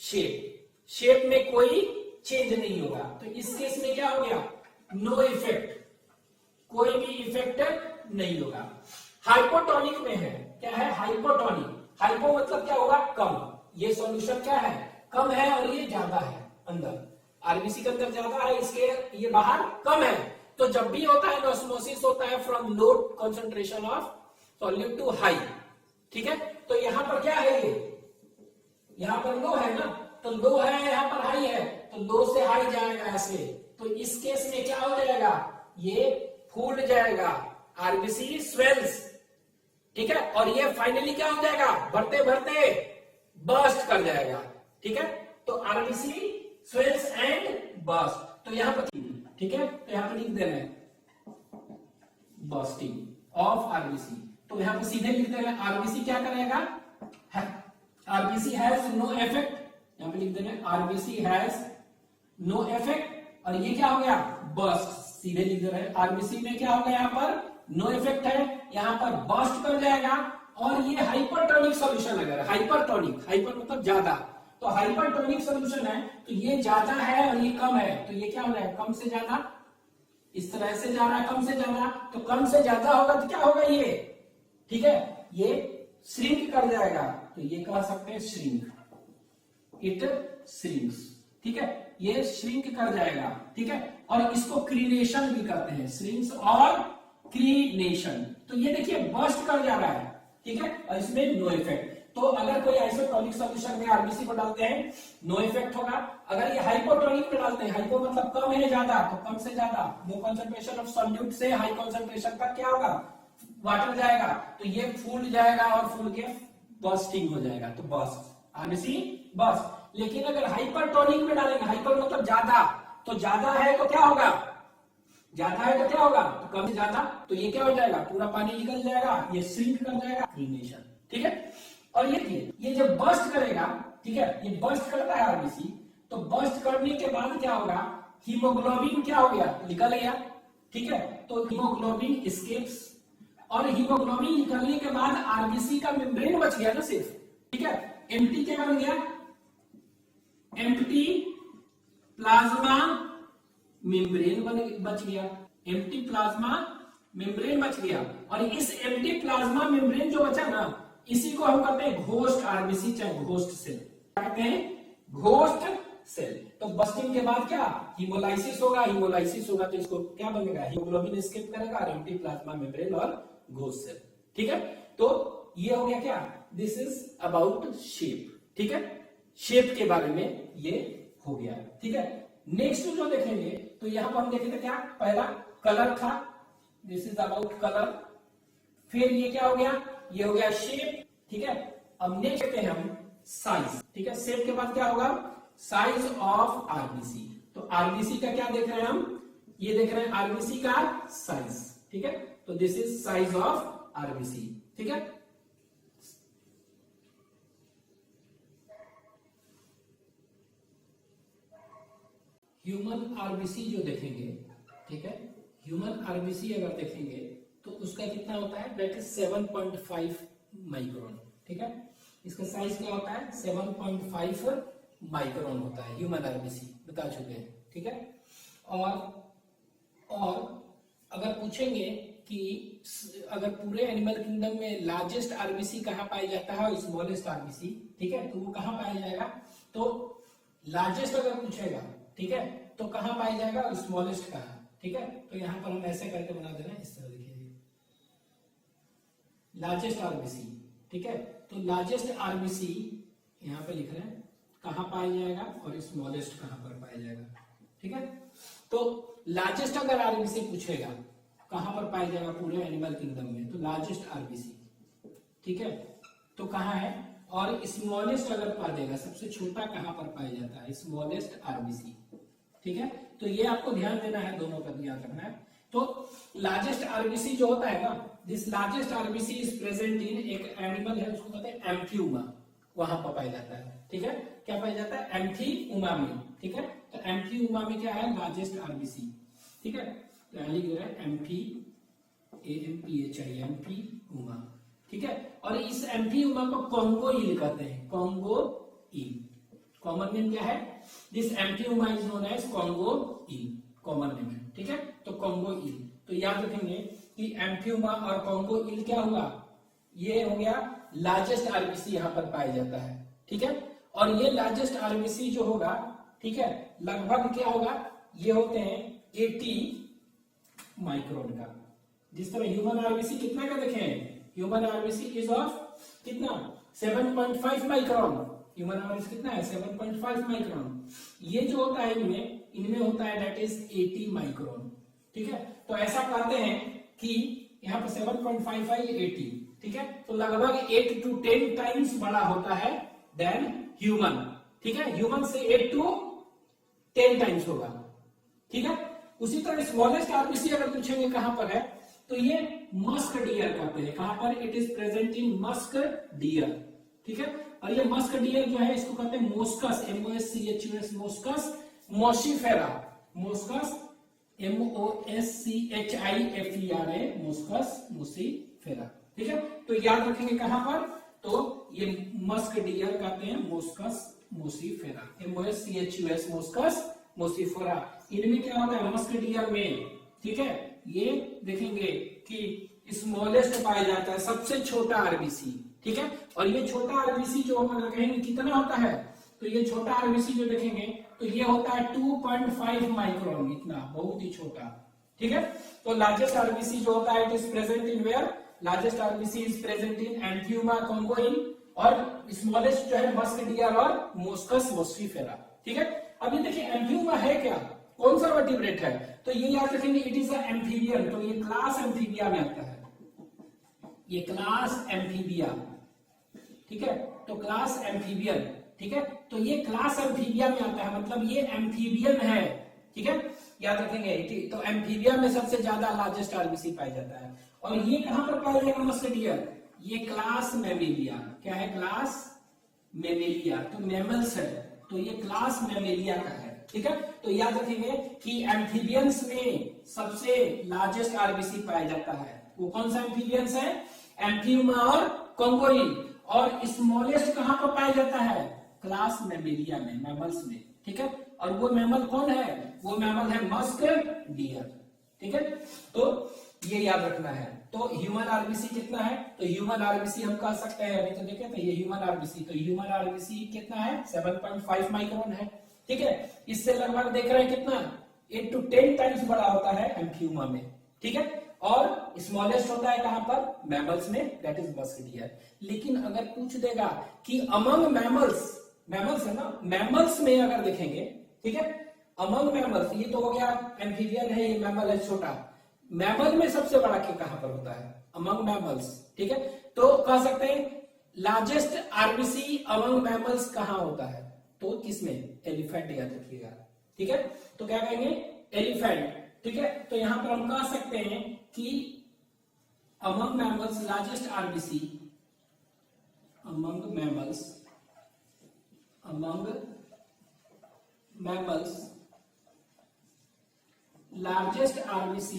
shape, shape में कोई चेंज नहीं होगा, तो इस केस में क्या हो गया नो इफेक्ट, कोई भी इफेक्ट नहीं होगा। हाइपोटोनिक में है क्या है हाइपोटोनिक, हाइपो मतलब क्या होगा कम, ये सॉल्यूशन क्या है कम है और ये ज्यादा है, अंदर आरबीसी के अंदर ज्यादा है इसके ये बाहर कम है, तो जब भी होता है ऑस्मोसिस होता है from low concentration of solute to high, ठीक है, तो यहां पर क्या है ये, यहां पर लो है ना, तो लो है यहां पर हाई है, तो लो से हाई जाएगा ऐसे, तो इस केस में क्या हो जाएगा ये फूल जाएगा, आरबीसी स्वेल्स, ठीक है, और ये फाइनली क्या हो जाएगा बढ़ते बढ़ते बर्स्ट कर जाएगा, ठीक है, तो आरबीसी स्वेल्स एंड बर्स्ट, तो यहां पर ठीक है, तो यहां पर लिख दे रहे हैं बर्स्टिंग ऑफ आरबीसी, तो यहां पर सीधे लिख दे रहे हैं आरबीसी क्या करेगा, आरबीसी हैज नो इफेक्ट, यहां पे लिख दे रहे हैं आरबीसी हैज नो इफेक्ट, और ये क्या हो गया बर्स्ट, सीधे लिख दे रहे हैं आरबीसी में क्या होगा यहाँ पर नो इफेक्ट है, यहाँ पर बर्स्ट कर जाएगा, और ये हाइपरटोनिक सॉल्यूशन अगर हाइपरटोनिक, हाइपर मतलब ज्यादा, तो हाइपरटोनिक सॉल्यूशन है तो ये ज्यादा है और ये कम है, तो ये क्या हो रहा है कम से ज्यादा, इस तरह से जा रहा है कम से ज्यादा, तो कम से ज्यादा होगा तो क्या होगा ये, ठीक है, ये श्रिंक कर जाएगा, तो ये कह सकते हैं श्रिंक, इट श्रिंक्स, ठीक है, ये श्रिंक कर जाएगा, ठीक है, और इसको क्रीनेशन भी कहते हैं, श्रिंक्स और क्रीनेशन, तो ये देखिए बर्स्ट कर जा रहा है, ठीक है, और इसमें नो इफेक्ट, तो अगर कोई आइसोटोनिक सॉल्यूशन में आरबीसी को डालते हैं नो इफेक्ट होगा, अगर ये हाइपोटोनिक में डालते हैं, हाइपो मतलब कम है ज्यादा, तो कम से ज्यादा लो कंसंट्रेशन ऑफ सॉल्यूट से हाई कंसंट्रेशन तक क्या होगा वाटर जाएगा, तो ये फूल जाएगा और फूल के बर्स्टिंग हो जाएगा, तो बर्स्ट आरबीसी बर्स्ट। लेकिन अगर हाइपरटोनिक में डालेंगे, हाइपर मतलब ज्यादा, तो ज्यादा है तो क्या होगा, ज्यादा है तो क्या होगा तो कम से ज्यादा, तो ये क्या हो जाएगा पूरा पानी निकल जाएगा, ये श्रिंक कर जाएगा क्रीनेशन, ठीक है, और ये जब बर्स्ट करेगा, ठीक है, ये बर्स्ट करता है आरबीसी, तो बर्स्ट करने के बाद क्या होगा हीमोग्लोबिन क्या हो गया निकल गया, ठीक है, तो हीमोग्लोबिन एस्केप्स, और हीमोग्लोबिन निकलने के बाद आरबीसी का मेम्ब्रेन बच गया ना सिर्फ, ठीक है, एम्प्टी क्या बन गया, एम्प्टी प्लाज्मा मेम्ब्रेन बच गया, एम्प्टी प्लाज्मा मेम्ब्रेन बच गया। और इस एम्प्टी प्लाज्मा मेम्ब्रेन जो बचा ना, इसी को हम कहते हैं घोस्ट आरबीसी, चाहे घोस्ट सेल। क्या कहते हैं? Ghost cell. तो बस्टिंग के बाद क्या हीमोलाइसिस होगा, हीमोलाइसिस होगा तो इसको क्या बनेगा, हीमोग्लोबिन एस्केप करेगा और एम्प्टी प्लाज्मा मेम्ब्रेन और घोस्ट सेल। ठीक है, तो ये हो गया क्या, दिस इज अबाउट शेप। ठीक है, शेप के बारे में ये हो गया। ठीक है, नेक्स्ट जो देखेंगे तो यहां पर हम देखेंगे क्या, पहला कलर था, दिस इज अबाउट कलर। फिर ये क्या हो गया, ये हो गया शेप। ठीक है, अब नेक्स्ट देखते हैं हम साइज। ठीक है, शेप के बाद क्या होगा, साइज ऑफ आरबीसी। तो आरबीसी का क्या देख रहे हैं हम, ये देख रहे हैं आरबीसी का साइज। ठीक है, तो this is size of RBC. ठीक है, ह्यूमन आरबीसी जो देखेंगे, ठीक है, ह्यूमन आरबीसी अगर देखेंगे तो उसका कितना होता है, दैट इज 7.5 माइक्रोन। ठीक है, इसका साइज क्या होता है, 7.5 माइक्रोन होता है ह्यूमन आरबीसी, बता चुके हैं। ठीक है, और अगर पूछेंगे कि अगर पूरे एनिमल किंगडम में लार्जेस्ट आरबीसी कहाँ पाया जाता है और स्मॉलेस्ट आरबीसी, ठीक है, तो वो कहाँ पाया जाएगा, तो लार्जेस्ट अगर पूछेगा, ठीक है, तो कहाँ पाया जाएगा और स्मॉलेस्ट कहाँ। ठीक है, तो यहां पर हम ऐसे करके बना दे रहे हैं, इस तरह देखिए, लार्जेस्ट आरबीसी। ठीक है, तो लार्जेस्ट आरबीसी यहां पे लिख रहे हैं कहां पाया जाएगा और स्मॉलेस्ट कहां पर पाया जाएगा। ठीक है, तो लार्जेस्ट अगर आरबीसी पूछेगा कहां पर पाया जाएगा पूरे एनिमल किंगडम में, तो लार्जेस्ट आरबीसी। ठीक है, तो कहां है, और स्मॉलेस्ट अगर पा देगा, सबसे छोटा कहां पर पाया जाता है, स्मॉलेस्ट आरबीसी। ठीक है, तो ये आपको ध्यान देना है, दोनों का ध्यान रखना है। तो लार्जेस्ट आरबीसी जो होता है ना, this largest RBC is present इन, एक एनिमल है उसको कहते हैं एम्फियुमा, वहां पर पाया जाता है। ठीक है, क्या पाया जाता है, एम्फियुमा में। ठीक है, तो एम्फियुमा में क्या है, लार्जेस्ट आरबीसी। ठीक है, तो लिख रहे हैं एम्फियुमा। ठीक है, और इस एम्फियुमा को कॉन्गो ईल कहते हैं, कॉन्गो ईल। कॉमन नेम क्या है, this amphiuma is known as Congo eel, common name है। ठीक है, तो कॉन्गो ईल, तो याद रखेंगे कि एम्फियुमा और कॉन्गो ईल क्या हुआ, ये हो गया लार्जेस्ट आरबीसी यहां पर पाया जाता है। ठीक है, और ये लार्जेस्ट आरबीसी जो होगा, ठीक है, लगभग क्या होगा, ये होते हैं 80 माइक्रोन का। जिस तरह ह्यूमन आरबीसी कितना का देखें, ह्यूमन आरबीसी इज ऑफ कितना, 7.5 माइक्रोन। ह्यूमन आरबीसी कितना है, 7.5 माइक्रोन। ये जो होता है इनमें होता है दैट इज 80 माइक्रोन। ठीक है, तो ऐसा कहते हैं कि यहाँ पर 7.5 है, 80। ठीक है, तो लगभग 8 to 10 टाइम्स बड़ा होता है देन ह्यूमन। ठीक है, ह्यूमन से 8 to 10 टाइम्स होगा। ठीक है, उसी तरह स्मॉलेस्ट आरबीसी अगर पूछेंगे कहां पर है, तो ये मस्क डियर कहते हैं, कहां पर, it is present in musk deer. ठीक है, और ये मस्क डियर जो है इसको कहते हैं मोस्कस, MOSCHUS, मोस्कस मोसिफेरा, मोस्कस MOSCHIFERA, मोस्कस मोसिफेरा। ठीक है, तो याद रखेंगे कहां पर, तो ये मस्क डियर कहते हैं मोस्कस मोसिफेरा, MOSCHUS, मोस्कस मोसिफेरा। इनमें क्या होता है, मस्क डियर में, ठीक है, ये देखेंगे कि स्मॉलेस्ट पाया जाता है, सबसे छोटा आरबीसी। ठीक है, और ये छोटा आरबीसी जो हम कहेंगे कितना होता है, तो ये छोटा आरबीसी जो देखेंगे तो ये होता है 2.5 माइक्रोन, इतना बहुत ही छोटा। ठीक है, तो लार्जेस्ट आरबीसी जो होता है it is present in where, largest RBC is present in amphiuma Congo eel, और स्मॉलेस्ट जो है मस्क डियर और मोस्कस मोसिफेरा। ठीक है, अब ये देखिए एम्फियुमा है क्या, कौन सा वर्टिब्रेट है, तो ये याद रखेंगे इट इज एम्फीबियन, तो ये क्लास एम्फीबिया में आता है, ये क्लास एम्फीबिया। ठीक है, तो क्लास एम्फीबियन। ठीक है, तो ये क्लास एम्फीबिया में आता है, मतलब ये एम्फीबियन है। ठीक है, याद रखेंगे, तो एम्फीबिया में सबसे ज्यादा लार्जेस्ट आरबीसी पाया जाता है। और ये कहां पर पाया जाएगा मस्क डियर, ये क्लास मेमेलिया। क्या है, क्लास मेमेलिया, तो मैमल्स है, तो ये क्लास मेमेलिया का है। ठीक है, तो याद रखेंगे कि एम्फीबियंस में सबसे लार्जेस्ट आरबीसी पाया जाता है, वो कौन सा एम्फीबियंस है, एम्फियुमा और कॉन्गोइन। और स्मॉलेस्ट कहां पर पाया जाता है, क्लास मेमेलिया में, मैमल्स में। ठीक है, और वो मैमल कौन है, वो मैमल है मस्क डियर। ठीक है, तो ये याद रखना है। तो ह्यूमन आरबीसी कितना है, तो ह्यूमन आरबीसी हम कह सकते हैं, अभी तो देखे थे ये ह्यूमन आरबीसी, तो ह्यूमन आरबीसी कितना है 7.5 माइक्रोन है। ठीक है, इससे लगभग देख रहे हैं कितना 8 to 10 टाइम्स बड़ा होता है एम्फियोमा में। ठीक है, और स्मॉलेस्ट होता है कहां पर, मैमल्स में, दैट इज मस्क डियर। लेकिन अगर पूछ देगा कि अमंग मैमल्स, मैमल्स है ना, मैमल्स में अगर देखेंगे, ठीक है, अमंग मैमल्स, ये तो हो गया एम्फीबियन है, ये मैमल है छोटा, मैमल में सबसे बड़ा के कहां पर होता है, अमंग मैमल्स। ठीक है, तो कह सकते हैं लार्जेस्ट आरबीसी अमंग मैमल्स कहां होता है, तो किसमें, एलिफेंट, याद रखिएगा। ठीक है, तो क्या कहेंगे, एलिफेंट। ठीक है, तो यहां पर हम कह सकते हैं कि among mammals largest RBC, among mammals, among mammals largest RBC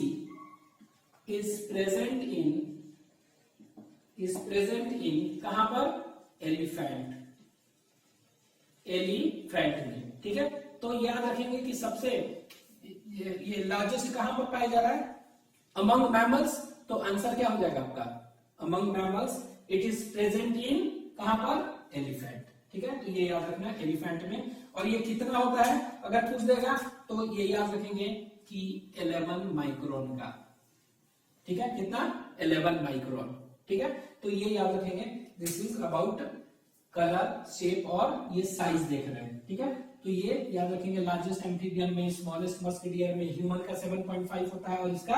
is present in कहां पर, एलिफेंट, एलिफेंट में। ठीक है, तो याद रखेंगे कि सबसे ये लार्जेस्ट कहां पर पाया जा रहा है, अमंग मैमल्स, तो आंसर क्या हो जाएगा आपका, among mammals it is present इन कहां पर, एलिफेंट। ठीक है, तो ये याद रखना एलिफेंट में। और ये कितना होता है अगर पूछ देगा तो ये याद रखेंगे कि 11 माइक्रोन का। ठीक है, कितना, 11 माइक्रोन। ठीक है, तो ये याद रखेंगे, this is about colour, shape और ये साइज देख रहे हैं। ठीक है, तो ये याद रखेंगे, लार्जेस्ट एम्फीबियन में, स्मॉलेस्ट मस्क डियर में ह्यूमन का 7.5 होता है और इसका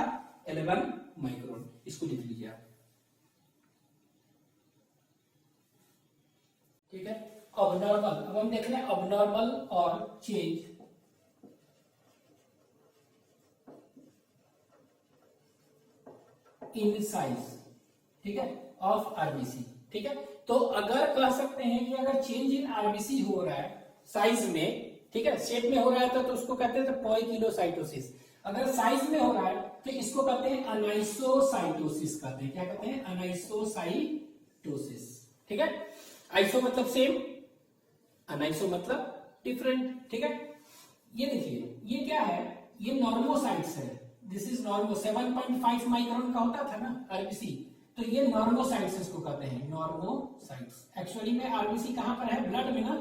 11 माइक्रोन, इसको लिख लीजिए आप। ठीक है, अबनॉर्मल, अब हम देख रहे हैं अबनॉर्मल और चेंज इन साइज, ठीक है, ऑफ आरबीसी। ठीक है, तो अगर कह सकते हैं कि अगर चेंज इन आरबीसी हो रहा है साइज में, ठीक है, शेप में हो रहा है तो उसको कहते हैं पोइकिलोसाइटोसिस। अगर साइज में हो रहा है तो इसको कहते हैं अनाइसोसाइटोसिस कहते हैं। क्या कहते हैं, अनाइसोसाइटोसिस। ठीक है, आइसो मतलब सेम, अनाइसो मतलब डिफरेंट। ठीक है, ये देखिए ये क्या है, ये नॉर्मोसाइट्स है, दिस इज नॉर्मो, 7.5 माइक्रोन का होता था ना आरबीसी, तो ये नॉर्मोसाइट्स इसको कहते हैं, नॉर्मोसाइट्स। एक्चुअली में आरबीसी कहां पर है, ब्लड में ना,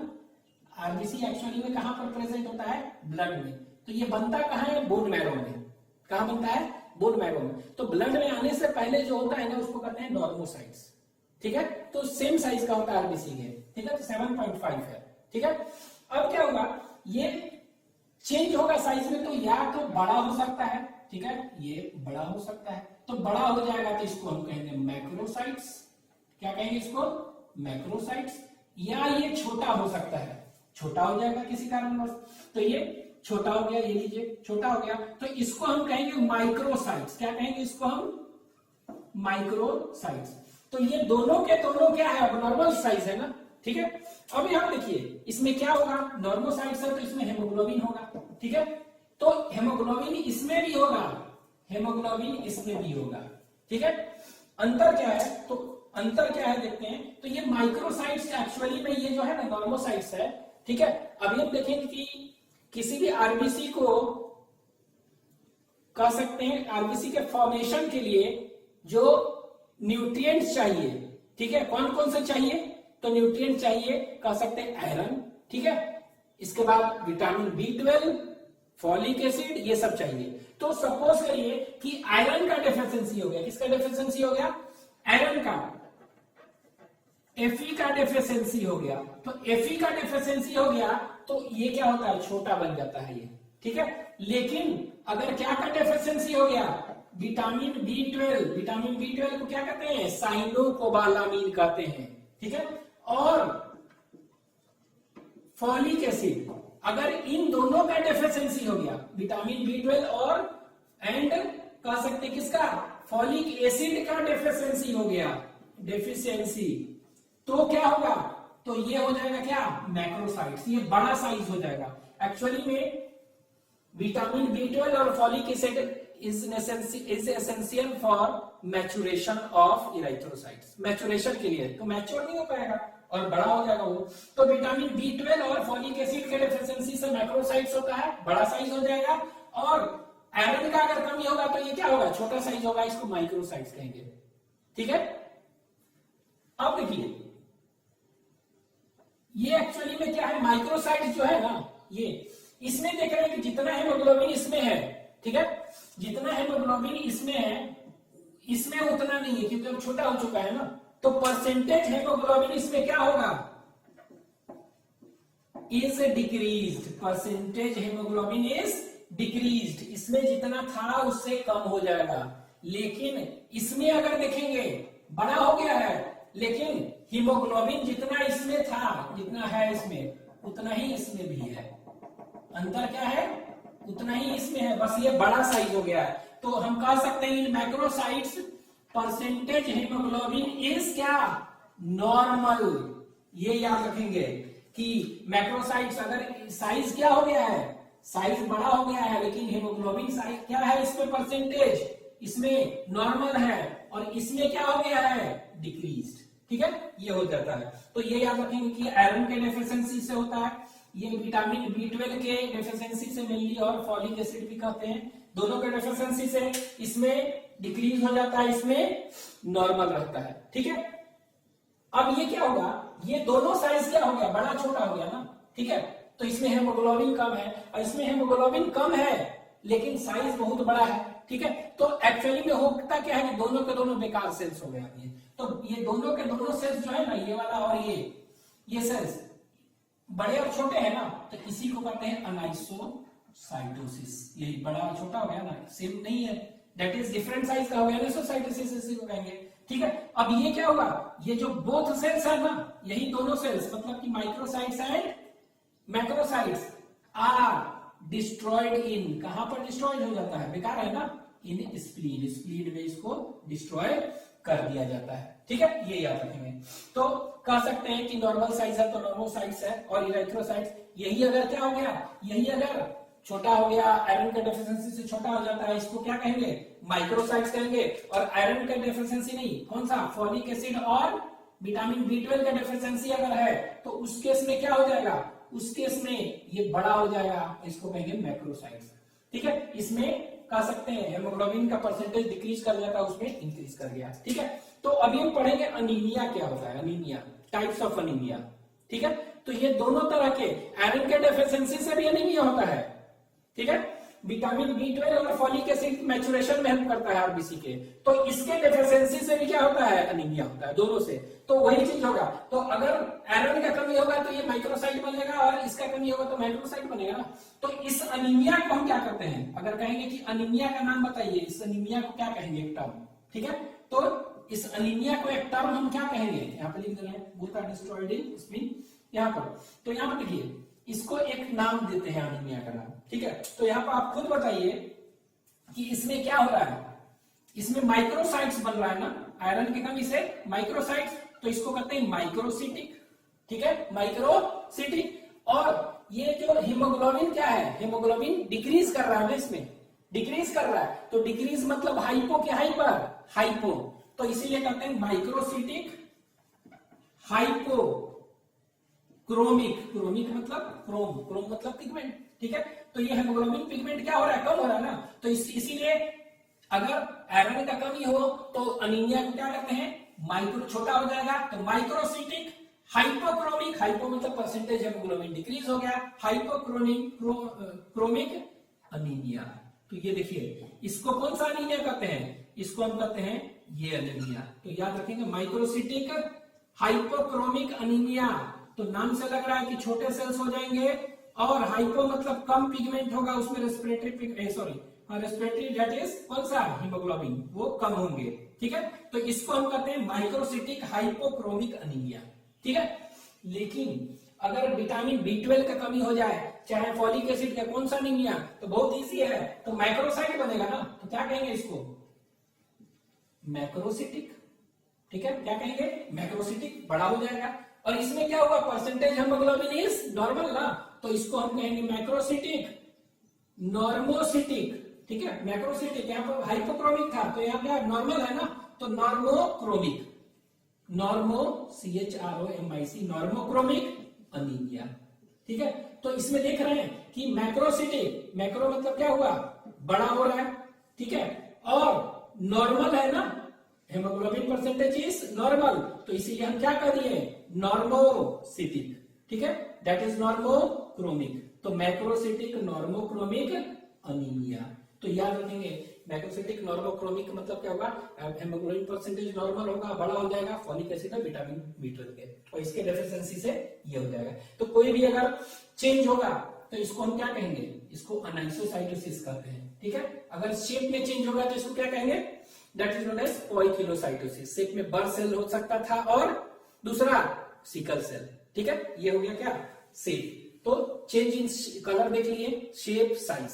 आरबीसी एक्चुअली में कहां पर प्रेजेंट होता है, ब्लड में। तो ये बनता कहां है, बोन मैरो में। कहां बनता है, बोन मैरो में। तो ब्लड में आने से पहले जो होता है ना उसको कहते हैं नॉर्मोसाइट्स। ठीक है, तो सेम साइज का होता है आरबीसी के। ठीक है, तो 7.5 है। ठीक है, अब क्या होगा, ये चेंज होगा साइज में, तो या तो बड़ा हो सकता है, ठीक है, ये बड़ा हो सकता है, तो बड़ा हो जाएगा तो इसको हम कहेंगे मैक्रोसाइट्स। क्या कहेंगे इसको, मैक्रोसाइट्स। या ये छोटा हो सकता है, छोटा हो जाएगा किसी कारणवश, तो ये छोटा हो गया, ये लीजिए छोटा हो गया, तो इसको हम कहेंगे माइक्रोसाइट्स। क्या कहेंगे इसको हम, माइक्रोसाइट्स। तो ये दोनों के दोनों क्या है, नॉर्मल साइज है ना। ठीक है, अब यहां देखिए इसमें क्या होगा, नॉर्मोसाइट्स है तो इसमें हेमोग्लोबिन होगा। ठीक है, तो हेमोग्लोबिन इसमें भी होगा, हेमोग्लोबिन इसमें भी होगा। ठीक है, अंतर क्या है, तो अंतर क्या है देखते हैं। तो ये माइक्रोसाइट्स एक्चुअली में ये जो है ना नॉर्मोसाइट्स है। ठीक है, अभी हम देखेंगे कि किसी भी आरबीसी को कह सकते हैं, आरबीसी के फॉर्मेशन के लिए जो न्यूट्रिएंट्स चाहिए, ठीक है, कौन कौन से चाहिए, तो न्यूट्रिएंट चाहिए, कह सकते हैं आयरन। ठीक है, इसके बाद विटामिन B12, फॉलिक एसिड, ये सब चाहिए। तो सपोज करिए कि आयरन का डेफिशिएंसी हो गया, किसका डेफिशिएंसी हो गया, आयरन का, Fe का डेफिशिएंसी हो गया। तो Fe का डेफिशिएंसी हो गया तो ये क्या होता है, छोटा बन जाता है ये। ठीक है, लेकिन अगर क्या का डेफिशिएंसी हो गया, विटामिन B12, विटामिन B12 को क्या कहते हैं, साइनोकोबालामिन कहते हैं। ठीक है, और फॉलिक एसिड, अगर इन दोनों का डेफिशिएंसी हो गया, विटामिन B12 और एंड कह सकते हैं किसका, फॉलिक एसिड का डेफिशिएंसी हो गया, डेफिशिएंसी, तो क्या होगा, तो ये हो जाएगा क्या, मैक्रोसाइट्स, ये बड़ा साइज हो जाएगा। एक्चुअली में विटामिन B12 और folic acid is essential for maturation of erythrocytes, maturation के लिए, तो मैच्योर नहीं हो पाएगा और बड़ा हो जाएगा वो। तो विटामिन B12 और फॉलिक एसिड के डेफिशिएंसी से मैक्रोसाइट्स होता है, बड़ा साइज हो जाएगा, और आयरन का अगर कमी होगा तो ये क्या होगा, छोटा साइज होगा, इसको माइक्रोसाइट्स कहेंगे। ठीक है, अब देखिए ये एक्चुअली में क्या है, माइक्रोसाइट्स जो है ना, ये इसमें देख रहे हैं कि जितना हेमोग्लोबिन इसमें है, ठीक है, जितना हेमोग्लोबिन इसमें है, इसमें उतना नहीं है क्योंकि अब छोटा हो चुका है ना, तो परसेंटेज हेमोग्लोबिन इसमें क्या होगा, is decreased, percentage haemoglobin is decreased, इसमें जितना था उससे कम हो जाएगा। लेकिन इसमें अगर देखेंगे बड़ा हो गया है, लेकिन हीमोग्लोबिन जितना इसमें था, जितना है इसमें, उतना ही इसमें भी है, अंतर क्या है, उतना ही इसमें है, बस ये बड़ा साइज हो गया है। तो हम कह सकते हैं इन मैक्रोसाइट्स परसेंटेज हेमोग्लोबिन इज क्या, नॉर्मल। ये याद रखेंगे कि मैक्रोसाइट्स अगर साइज क्या हो गया है, साइज बड़ा हो गया है, लेकिन हेमोग्लोबिन साइज क्या है, इसमें परसेंटेज इसमें नॉर्मल है, और इसमें क्या हो गया है, डिक्रीज्ड। ठीक है, ये हो जाता है। तो ये याद रखेंगे कि आयरन के डेफिशिएंसी से होता है, ये विटामिन B12 के डेफिशिएंसी से मिलती है, और फॉलिक एसिड भी कहते हैं, दोनों के डेफिशिएंसी से इसमें डिक्रीज हो जाता है, इसमें नॉर्मल रहता है। ठीक है, अब ये क्या होगा, ये दोनों साइज क्या हो गया, बड़ा छोटा हो गया ना। ठीक है, तो इसमें हेमोग्लोबिन कम है और इसमें हेमोग्लोबिन कम है, लेकिन साइज बहुत बड़ा है। ठीक है, तो एक्चुअली में होता क्या है कि दोनों के दोनों बेकार सेल्स हो गए हैं। तो ये दोनों के दोनों सेल्स जो है ना, ये वाला और ये सेल्स बड़े और छोटे हैं ना, तो इसी को कहते हैं अनाइसोसाइटोसिस। ये बड़ा और छोटा हो गया ना, सेम नहीं है, दैट इज डिफरेंट साइज का हो गया, अनाइसोसाइटोसिस इसी को कहेंगे। ठीक है, अब ये क्या होगा, ये जो बोथ सेल्स है ना, यही दोनों सेल्स मतलब कि microcytes and macrocytes are destroyed in, कहां पर डिस्ट्रॉयड हो जाता है, बेकार है ना, इन स्प्लीन, स्प्लीन में इसको डिस्ट्रॉय कर दिया जाता है। ठीक है, ये याद रखेंगे। तो कह सकते हैं कि नॉर्मल साइज है तो नॉर्मल साइज है, और इरेथ्रोसाइट्स यही अगर क्या हो गया, यही अगर छोटा हो गया, आयरन के डेफिशिएंसी से छोटा हो जाता है, इसको क्या कहेंगे, माइक्रोसाइट्स कहेंगे। और आयरन का डेफिशिएंसी नहीं, कौन सा, फॉलिक एसिड और विटामिन B12 का डेफिशिएंसी अगर है, तो उस केस में क्या हो जाएगा, उस केस में ये बड़ा हो जाएगा, इसको कहेंगे मैक्रोसाइट्स। ठीक है, इसमें कह सकते हैं हेमोग्लोबिन का परसेंटेज डिक्रीज कर जाता है, उसमें इंक्रीज कर गया। ठीक है, तो अभी हम पढ़ेंगे अनीमिया क्या होता है, अनीमिया, टाइप्स ऑफ अनीमिया। ठीक है, तो ये दोनों तरह के, आयरन के डेफिशिएंसी से भी अनीमिया होता है। ठीक है, विटामिन B12 और फॉलिक एसिड मैचुरेशन में हेल्प करता है आरबीसी के, तो इसके डेफिशिएंसी से भी क्या होता है, अनीमिया होता है, दोनों से। तो वही चीज होगा, तो अगर आयरन का कमी होगा तो ये माइक्रोसाइट बनेगा, और इसका कमी होगा तो मैक्रोसाइट बनेगा ना। तो इस अनीमिया को हम क्या करते हैं, अगर कहेंगे कि अनीमिया का नाम बताइए, इस अनीमिया को क्या कहेंगे, एक टर्म। ठीक है, तो इस अनीमिया को एक टर्म हम क्या कहेंगे, यहाँ पर लिख दे रहे हैं, both are destroyed in spleen, यहाँ पर। तो यहाँ पर देखिए, इसको एक नाम देते हैं अनीमिया का नाम। ठीक है, तो यहाँ पर आप खुद बताइए कि इसमें क्या हो रहा है, इसमें माइक्रोसाइट्स बन रहा है ना, आयरन की कमी से माइक्रोसाइट्स, तो इसको कहते हैं माइक्रोसिटिक। ठीक है, माइक्रोसिटिक। और ये जो हीमोग्लोबिन क्या है, हीमोग्लोबिन डिक्रीज कर रहा है ना, इसमें डिक्रीज कर रहा है, तो डिक्रीज मतलब हाइपो के हाइपर, हाइपो, तो इसीलिए कहते हैं माइक्रोसिटिक हाइपो क्रोमिक, क्रोमिक मतलब क्रोम, क्रोम मतलब पिगमेंट। ठीक है, तो ये हेमोग्लोबिन पिगमेंट क्या हो रहा है, कम हो रहा है ना, तो इसीलिए अगर आयरन का कमी हो तो अनीमिया को क्या कहते हैं, माइक्रो, छोटा हो जाएगा, तो माइक्रोसिटिक हाइपोक्रोमिक, हाइपो मतलब परसेंटेज हेमोग्लोबिन डिक्रीज हो गया, हाइपोक्रोमिक क्रोमिक अनीमिया। तो ये देखिए, इसको कौन सा अनीमिया कहते हैं, इसको हम कहते हैं ये अनीमिया। तो याद रखेंगे, माइक्रोसिटिक हाइपोक्रोमिक अनीमिया, तो नाम से लग रहा है कि छोटे सेल्स हो जाएंगे, और हाइपो मतलब कम पिगमेंट होगा, उसमें रेस्पिरेटरी दैट इज कौन सा, हीमोग्लोबिन, वो कम होंगे। ठीक है, तो इसको हम कहते हैं माइक्रोसिटिक हाइपोक्रोमिक अनीमिया। ठीक है, लेकिन अगर विटामिन B12 का कमी हो जाए, चाहे फॉलिक एसिड का, कौन सा अनीमिया, तो बहुत इजी है, तो मैक्रोसाइट बनेगा ना, तो क्या कहेंगे इसको, मैक्रोसिटिक। ठीक है, क्या कहेंगे, मैक्रोसिटिक, बड़ा हो जाएगा, और इसमें क्या होगा, परसेंटेज हेमोग्लोबिन इज नॉर्मल ना, तो इसको हम कहेंगे मैक्रोसिटिक नॉर्मोसिटिक। ठीक है, मैक्रोसिटिक, यहाँ पर हाइपोक्रोमिक था तो यहाँ क्या नॉर्मल है ना, तो normochromic, normo CHROMIC, normochromic anaemia. ठीक है, तो इसमें देख रहे हैं कि मैक्रोसिटिक, मैक्रो मतलब क्या हुआ, बड़ा हो रहा है, ठीक है, और नॉर्मल है ना, हेमोग्लोबिन परसेंटेज इज नॉर्मल, तो इसीलिए हम क्या कर दिए, नॉर्मोसिटिक। ठीक है, दैट इज नॉर्मोक्रोमिक, तो मैक्रोसिटिक नॉर्मोक्रोमिक अनीमिया। तो याद रखेंगे मैक्रोसिटिक नॉर्मोक्रोमिक मतलब क्या होगा, हेमोग्लोबिन परसेंटेज नॉर्मल होगा, बड़ा हो जाएगा, फॉलिक एसिड और विटामिन B12 के, और इसके डेफिशिएंसी से ये हो जाएगा। तो कोई भी अगर चेंज होगा तो इसको हम क्या कहेंगे, इसको अनाइसोसाइटोसिस कहते हैं। ठीक है, अगर शेप में चेंज होगा तो इसको क्या कहेंगे, that is known as poikilocytosis. Shape में बर्ड सेल हो सकता था और दूसरा सिकल सेल। ठीक है, ये हो गया क्या, शेप। तो चेंज इन कलर देख लिए, शेप, साइज।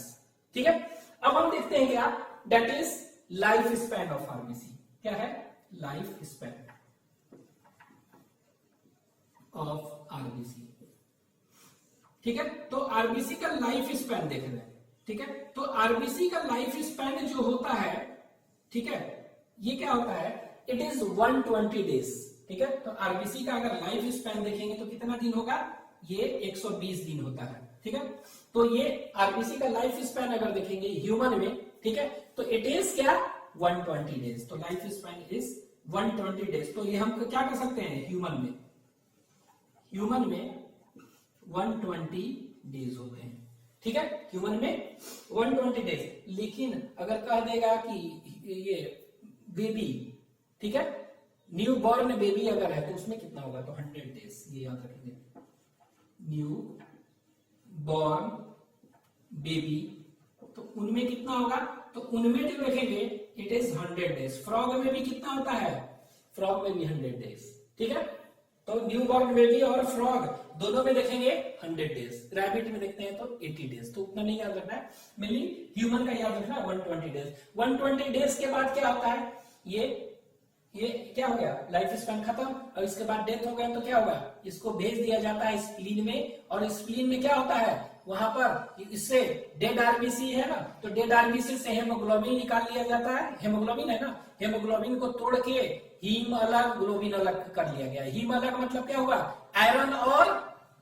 ठीक है, अब हम देखते हैं क्या, that is life span of RBC. क्या है, लाइफ स्पैन ऑफ आरबीसी। ठीक है, तो आरबीसी का लाइफ स्पैन देख रहे हैं। ठीक है, तो आरबीसी का लाइफ स्पैन जो होता है, ठीक है, ये क्या होता है, इट इज 120 डेज। ठीक है, तो आरबीसी का अगर लाइफ स्पैन देखेंगे तो कितना दिन होगा, ये 120 दिन होता है। ठीक है, तो ये आरबीसी का लाइफ स्पैन अगर देखेंगे ह्यूमन में, ठीक है, तो इट इज क्या, 120 डेज। तो लाइफ स्पैन इज 120 डेज। तो ये हम क्या कर सकते हैं, ह्यूमन में 120 डेज होते हैं। ठीक है, ह्यूमन में 120 डेज। लेकिन अगर कह देगा कि ये बेबी, ठीक है, न्यू बॉर्न बेबी अगर है तो उसमें कितना होगा, तो 100 डेज, ये याद रखेंगे, न्यू बॉर्न बेबी, तो उनमें कितना होगा, तो उनमें जो देखेंगे इट इज 100 डेज। फ्रॉग में भी कितना होता है, फ्रॉग में भी 100 डेज। ठीक है, तो न्यू बॉर्न बेबी और फ्रॉग दोनों में देखेंगे 100 डेज। रैबिट में देखते हैं तो 80 डेज। तो उतना नहीं याद रखना है, मेनली ह्यूमन का याद रखना है 120 डेज। 120 डेज के बाद क्या होता है, ये क्या हो गया, लाइफ स्पैन खत्म, और इसके बाद डेथ हो गया तो क्या होगा, इसको भेज दिया जाता है स्प्लीन में, और स्प्लीन में क्या होता है, वहां पर इससे डेड आरबीसी है ना, तो डेड आरबीसी से हेमोग्लोबिन निकाल लिया जाता है, हेमोग्लोबिन है ना, हेमोग्लोबिन को तोड़ के हीम अलग, ग्लोबिन अलग कर लिया गया। हीम अलग मतलब क्या हुआ, आयरन और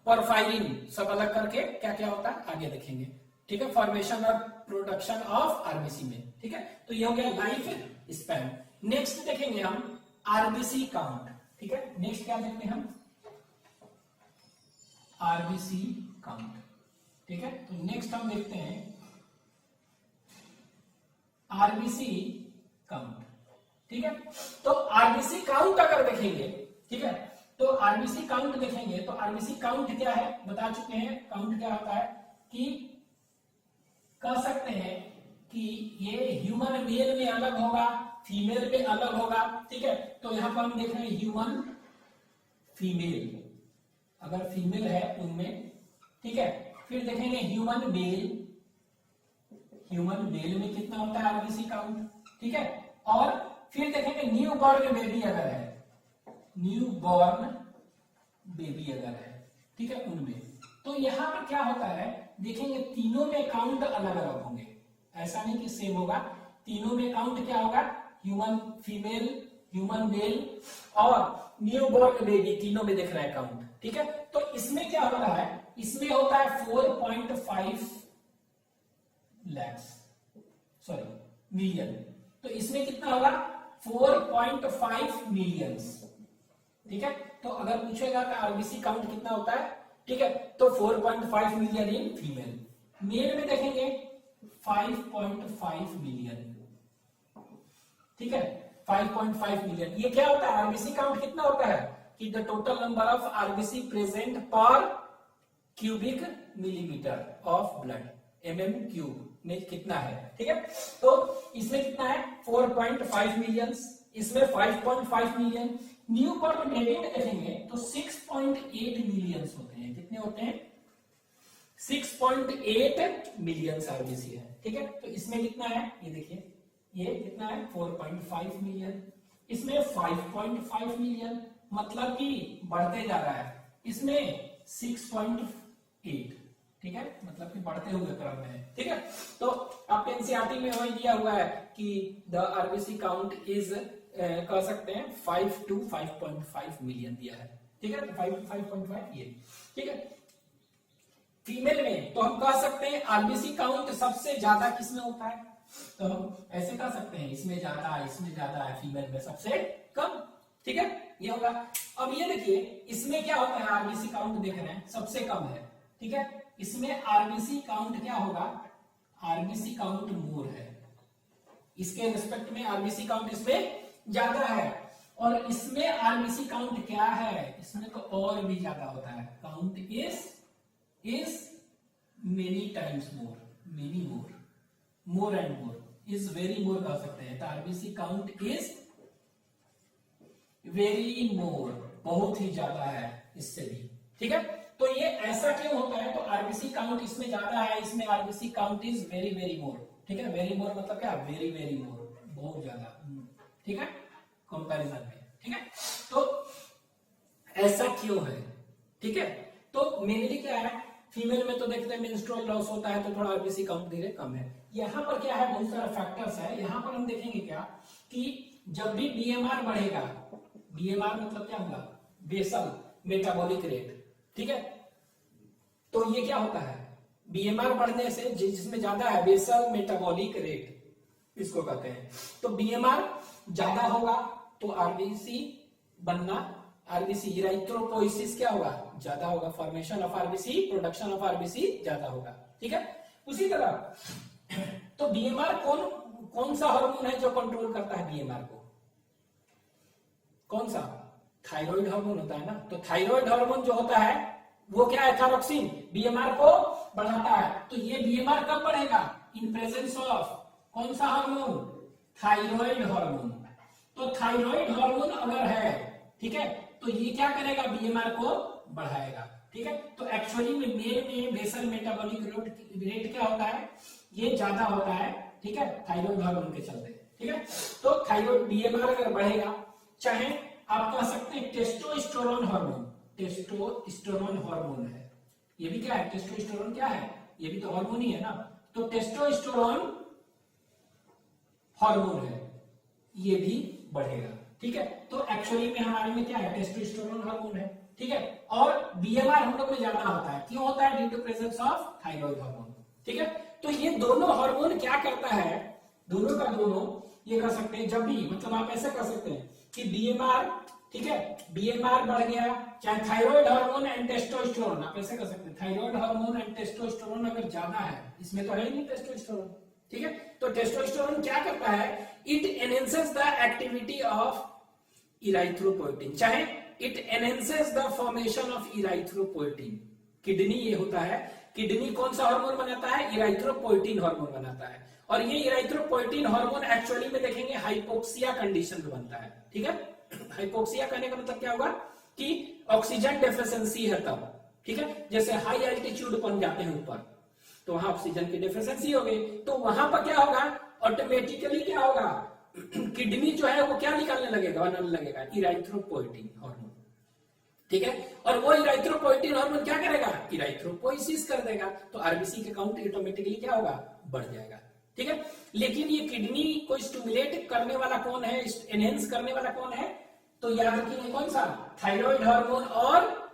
पोरफायरिन सब अलग करके क्या क्या होता है आगे देखेंगे। ठीक है, फॉर्मेशन और प्रोडक्शन ऑफ आरबीसी में। ठीक है, तो ये हो गया लाइफ स्पैन। नेक्स्ट देखेंगे हम आरबीसी काउंट। ठीक है, नेक्स्ट क्या देखते हैं हम, आरबीसी काउंट। ठीक है, तो नेक्स्ट हम देखते हैं आरबीसी काउंट। ठीक है, तो आरबीसी काउंट अगर देखेंगे, ठीक है, तो आरबीसी काउंट देखेंगे तो आरबीसी काउंट क्या है, बता चुके हैं। काउंट क्या होता है कि कह सकते हैं कि ये ह्यूमन मेल में अलग होगा, फीमेल में अलग होगा। ठीक है, तो यहां पर हम देख रहे हैं ह्यूमन फीमेल, अगर फीमेल है उनमें। ठीक है, फिर देखेंगे ह्यूमन मेल, ह्यूमन मेल में कितना होता है आरबीसी काउंट। ठीक है, और फिर देखेंगे न्यू बॉर्न बेबी अगर है, न्यू बॉर्न बेबी अगर है, ठीक है, उनमें। तो यहां पर क्या होता है, देखेंगे तीनों में काउंट अलग अलग होंगे, ऐसा नहीं कि सेम होगा। तीनों में काउंट क्या होगा, ह्यूमन फीमेल, ह्यूमन मेल और न्यू बॉर्न बेबी, तीनों में देख रहा है काउंट। ठीक है, तो इसमें क्या होता है, इसमें होता है 4.5 मिलियन। तो इसमें कितना होगा, 4.5 मिलियंस। ठीक है, तो अगर पूछेगा कि आरबीसी काउंट कितना होता है, ठीक है, तो 4.5 मिलियन इन फीमेल। मेल में देखेंगे 5.5 मिलियन। ठीक है, 5.5 मिलियन। ये क्या होता है, आरबीसी काउंट कितना होता है कि the total number of RBC present per cubic millimetre of blood, mm³ में कितना है। ठीक है, तो इसमें कितना है 4.5 मिलियन, इसमें 5.5 मिलियन। न्यू बॉर्न बेबी में देखेंगे तो 6.8 मिलियन होते हैं। कितने होते हैं, 6.8 मिलियन आरबीसी है। ठीक है, तो इसमें कितना है, ये देखिए, ये कितना है 4.5 मिलियन, इसमें 5.5 मिलियन, मतलब कि बढ़ते जा रहा है। इसमें 6.8। ठीक है, मतलब कि बढ़ते हुए क्रम में है। ठीक है, तो आपके एनसीईआरटी में वही दिया हुआ है कि द आरबीसी काउंट इज कह सकते हैं 5 to 5.5 मिलियन दिया है। ठीक है, 5 to 5.5 ये। ठीक है, फीमेल में तो हम कह सकते हैं आरबीसी काउंट सबसे ज्यादा किसमें होता है, तो हम ऐसे कह सकते हैं इसमें ज्यादा है, इसमें ज्यादा है, फीमेल में सबसे कम। ठीक है, ये होगा। अब ये देखिए इसमें क्या होता है, आरबीसी काउंट देख रहे हैं सबसे कम है। ठीक है, इसमें आरबीसी काउंट क्या होगा, आरबीसी काउंट मोर है, इसके रिस्पेक्ट में आरबीसी काउंट इसमें ज्यादा है। और इसमें आरबीसी काउंट क्या है, इसमें तो और भी ज्यादा होता है, count is many times more, many more, more and more, is very more कह सकते हैं। तो RBC count is very more, बहुत ही ज्यादा है इससे भी। ठीक है, तो ये ऐसा क्यों होता है, तो आरबीसी काउंट इसमें ज्यादा है, इसमें RBC count is very very more. ठीक है, वेरी मोर मतलब क्या, वेरी वेरी मोर, बहुत ज्यादा। ठीक है, कंपैरिजन में। ठीक है, तो ऐसा क्यों है। ठीक है, तो मेनली क्या है, फीमेल में तो देखते हैं मेंस्ट्रुअल लॉस होता है तो थोड़ा आरबीसी काउंट धीरे कम है। यहाँ पर क्या है, बहुत सारा फैक्टर्स है। यहाँ पर हम देखेंगे क्या कि जब भी बीएमआर बढ़ेगा, बीएमआर मतलब क्या होगा, बेसल मेटाबॉलिक रेट। ठीक है, तो ये क्या होता है, बीएमआर बढ़ने से जिसमें ज्यादा है बेसल मेटाबॉलिक रेट इसको कहते हैं, तो बीएमआर ज्यादा होगा तो आरबीसी बनना, आरबीसी इराइथ्रोपोइसिस क्या होगा, ज्यादा होगा, formation of RBC, production of RBC ज्यादा होगा। ठीक है, उसी तरह तो बीएमआर कौन सा हार्मोन है जो कंट्रोल करता है बीएमआर को, कौन सा, थायराइड हार्मोन होता है ना। तो थायराइड हार्मोन जो होता है वो क्या है, थायरोक्सिन, बीएमआर को बढ़ाता है। तो ये बीएमआर कब बढ़ेगा, इन प्रेजेंस ऑफ कौन सा हार्मोन, थायराइड हार्मोन। तो थायराइड हार्मोन अगर है, ठीक है, तो ये क्या करेगा, बीएमआर को बढ़ाएगा। ठीक है, तो एक्चुअली में मेल में बेसल मेटाबॉलिक रेट क्या होता है, ये ज्यादा होता है। ठीक है, थायराइड हार्मोन के चलते। ठीक है, तो थायराइड बीएमआर अगर बढ़ेगा, चाहे आप कह सकते हैं टेस्टोस्टेरोन हार्मोन, टेस्टोस्टेरोन हार्मोन है, ये भी क्या है, टेस्टोस्टेरोन क्या है, ये भी तो हार्मोन ही है ना। तो टेस्टोस्टेरोन हार्मोन है, ये भी बढ़ेगा। ठीक है, तो एक्चुअली में हमारे में क्या है, टेस्टोस्टेरोन हार्मोन है। ठीक है, और बीएमआर हम लोग में ज्यादा होता है, क्यों होता है, due to presence of thyroid hormone. ठीक है, तो ये दोनों हार्मोन क्या करता है, दोनों का दोनों ये कर सकते हैं, जब भी मतलब आप ऐसा कर सकते हैं कि बीएमआर, ठीक है, बीएमआर बढ़ गया, चाहे थायराइड हार्मोन एंड टेस्टोस्टेरोन, आप ऐसे कर सकते हैं, थायराइड हार्मोन एंड टेस्टोस्टेरोन अगर ज्यादा है, इसमें तो है ही नहीं टेस्टोस्टेरोन। ठीक है, तो टेस्टोस्टेरोन क्या करता है, it enhances the activity of erythropoietin, चाहे it enhances the formation of erythropoietin. Kidney ये होता है, किडनी कौन सा हार्मोन बनाता है, इराइथ्रोपोइटिन हार्मोन बनाता है। और ये इराइथ्रोपोइटिन हार्मोन एक्चुअली में देखेंगे हाइपोक्सिया कंडीशन में बनता है। ठीक है, हाइपोक्सिया कहने का मतलब क्या होगा कि ऑक्सीजन डेफिशिएंसी है तब। ठीक है, जैसे हाई एल्टीट्यूड पर जाते हैं ऊपर, तो वहां ऑक्सीजन की डेफिशिएंसी हो गई, तो वहां पर क्या होगा, ऑटोमेटिकली क्या होगा, किडनी जो है वो क्या निकालने लगेगा, बनाने लगेगा इराइथ्रोपोइटिन हार्मोन। ठीक है, और वो इराइथ्रोपोइटिन हार्मोन क्या करेगा, इराइथ्रोपोइसिस कर देगा, तो आरबीसी का काउंट ऑटोमेटिकली क्या होगा, बढ़ जाएगा। ठीक है, लेकिन ये किडनी को स्टिमुलेट करने वाला कौन है, एनहेंस करने वाला कौन है, तो याद रखिए कौन सा, थायराइड हार्मोन और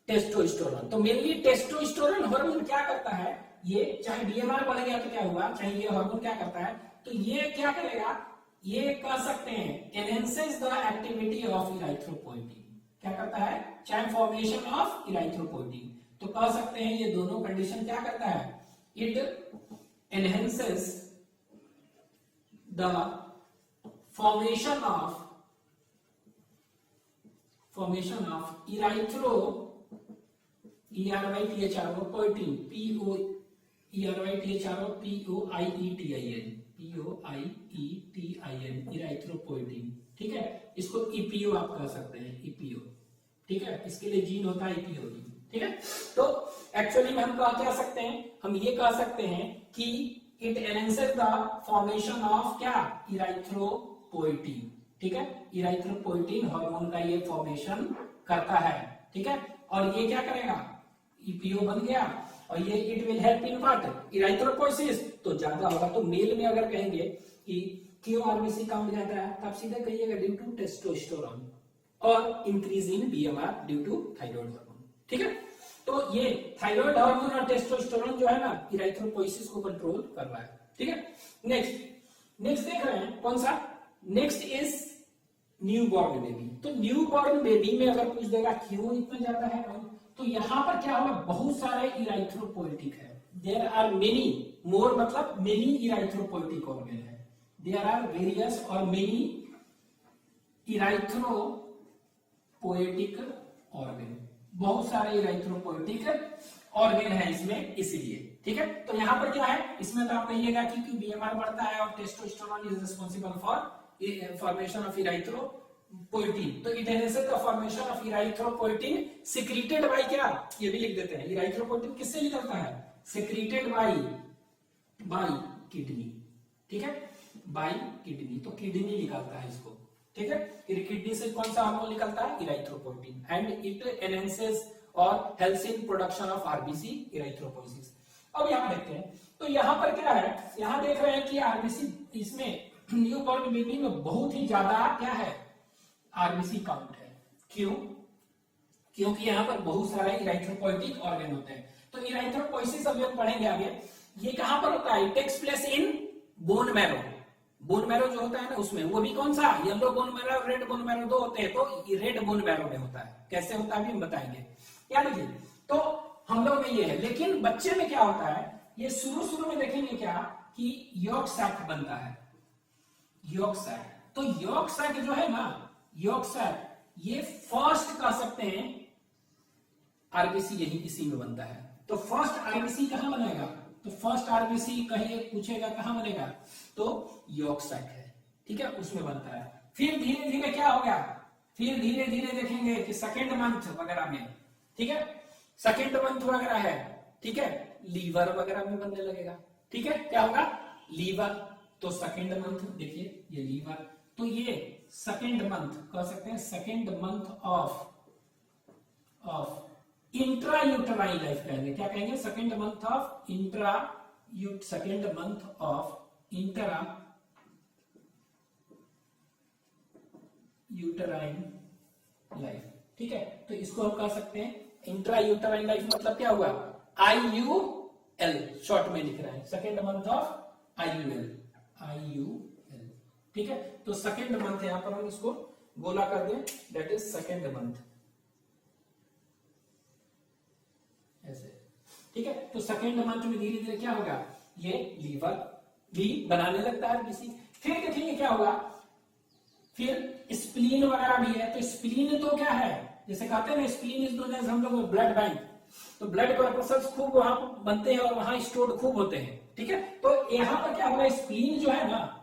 टेस्टोस्टेरोन। तो मेनली टेस्टोस्टेरोन हार्मोन क्या करता है, ये चाहे बीएमआर बढ़ गया तो क्या हुआ, चाहे ये हार्मोन क्या करता है, तो ये क्या करेगा, ये कह सकते हैं एनहेंसेस द एक्टिविटी ऑफ इराइथ्रोपोइटिन। क्या करता है, चाहे फॉर्मेशन ऑफ इराइथ्रोपोइटिन, तो कह सकते हैं ये दोनों कंडीशन क्या करता है, it enhances the formation of erythropoietin, erythropoietin, ठीक है, इसको ईपीओ आप कह सकते हैं, ईपीओ। ठीक है, इसके लिए जीन होता है ईपीओ जीन। ठीक है, तो एक्चुअली में हम क्या सकते हैं, हम ये कह सकते हैं कि it enhances the formation of क्या, इराइथ्रोपोइटिन। ठीक है, इराइथ्रोपोइटिन हार्मोन का ये फॉर्मेशन करता है। ठीक है, और ये क्या करेगा, ईपीओ बन गया, और ये it will help in what erythropoiesis, तो ज्यादा होगा। तो मेल में अगर कहेंगे कि क्यों आरबीसी काउंट ज्यादा है, तो आप सीधा कहिएगा ड्यू टू टेस्टोस्टेरोन और increase in BMR due to thyroid hormone. ठीक है, तो ये थायराइड हार्मोन और टेस्टोस्टेरोन जो है ना इराइथ्रोपोइसिस को कंट्रोल कर रहा है। ठीक है, नेक्स्ट देख रहे हैं कौन सा, नेक्स्ट इज न्यूबॉर्न बेबी। तो न्यूबॉर्न बेबी में अगर पूछ देगा क्यों इतना ज्यादा है, तो यहां पर क्या होगा, बहुत सारे इराइथ्रोपोइटिक है, देयर आर मेनी मोर, मतलब मेनी इराइथ्रोपोइटिक ऑर्गन है, देयर आर वेरियस और मेनी इराइथ्रोपोइटिक ऑर्गन, बहुत सारे इराइथ्रोपोइटिक ऑर्गन है इसमें, इसीलिए। ठीक है, तो यहां पर क्या है, इसमें तो आप कहिएगा कि बीएमआर बढ़ता है और testosterone is responsible for formation of erythropoietin, तो it enhances the formation of erythropoietin secreted by क्या, ये भी लिख देते हैं, erythropoietin किससे निकलता है, secreted by किडनी। ठीक है, by किडनी, तो किडनी निकलता है इसको। ठीक है, किडनी से कौन सा हार्मोन निकलता है, erythropoietin, and it enhances और helps in production of RBC erythropoiesis। अब यहां देखते हैं, तो यहां पर क्या है, यहां देख रहे हैं कि आरबीसी इसमें न्यूबॉर्न बेबी में बहुत ही ज्यादा क्या है, आरबीसी काउंट है। क्यों, क्योंकि यहाँ पर बहुत सारे इराइथ्रोपोइटिक ऑर्गन होते हैं। तो इराइथ्रोपोइसिस अभी हम पढ़ेंगे आगे, ये कहां पर होता है, takes place in bone marrow. Bone marrow जो होता है ना उसमें, वो भी कौन सा, yellow bone marrow, red bone marrow, दो होते हैं, तो रेड बोन मैरो में होता है। कैसे होता है भी हम बताएंगे, क्या देखिए, तो हम लोग में ये है, लेकिन बच्चे में क्या होता है, ये शुरू में देखेंगे क्या कि यॉर्क सैक बनता है, यॉर्क सैक। तो यॉर्क सैक जो है ना, यॉर्क सैक ये फर्स्ट कह सकते हैं आरबीसी यही इसी में बनता है। तो फर्स्ट आरबीसी कहां बनेगा, तो फर्स्ट आरबीसी कहीं पूछेगा कहां बनेगा, तो यॉर्क सैक है। ठीक है, उसमें बनता है। फिर धीरे धीरे क्या हो गया, फिर धीरे धीरे देखेंगे कि सेकेंड मंथ वगैरह में, ठीक है, सेकेंड मंथ वगैरह है, ठीक है, लीवर वगैरह में बनने लगेगा। ठीक है, क्या होगा, लीवर, तो सेकेंड मंथ देखिए ये लीवर, तो ये सेकेंड मंथ कह सकते हैं, second month of intra uterine life कहेंगे, क्या कहेंगे, second month of second month of intra uterine life. ठीक है, तो इसको हम कह सकते हैं इंट्रा यूटराइन लाइफ, मतलब क्या हुआ, IUL शॉर्ट में लिख रहा है, सेकेंड मंथ ऑफ IUL। ठीक है, तो सेकेंड मंथ यहां पर हम इसको गोला कर दें, दैट इज सेकेंड मंथ, ऐसे। ठीक है, तो सेकेंड मंथ में धीरे धीरे क्या होगा, ये लीवर भी बनाने लगता है आरबीसी। फिर देखेंगे क्या होगा, फिर स्प्लीन वगैरह भी है। तो स्प्लीन तो क्या है, जैसे कहते हैं ना, स्प्लीन इज नोन एज, हम लोग ब्लड बैंक, तो ब्लड कॉर्पसेल्स खूब वहां बनते हैं और वहां स्टोर्ड खूब होते हैं। ठीक है, तो यहां पर क्या होगा, स्प्लीन जो है ना,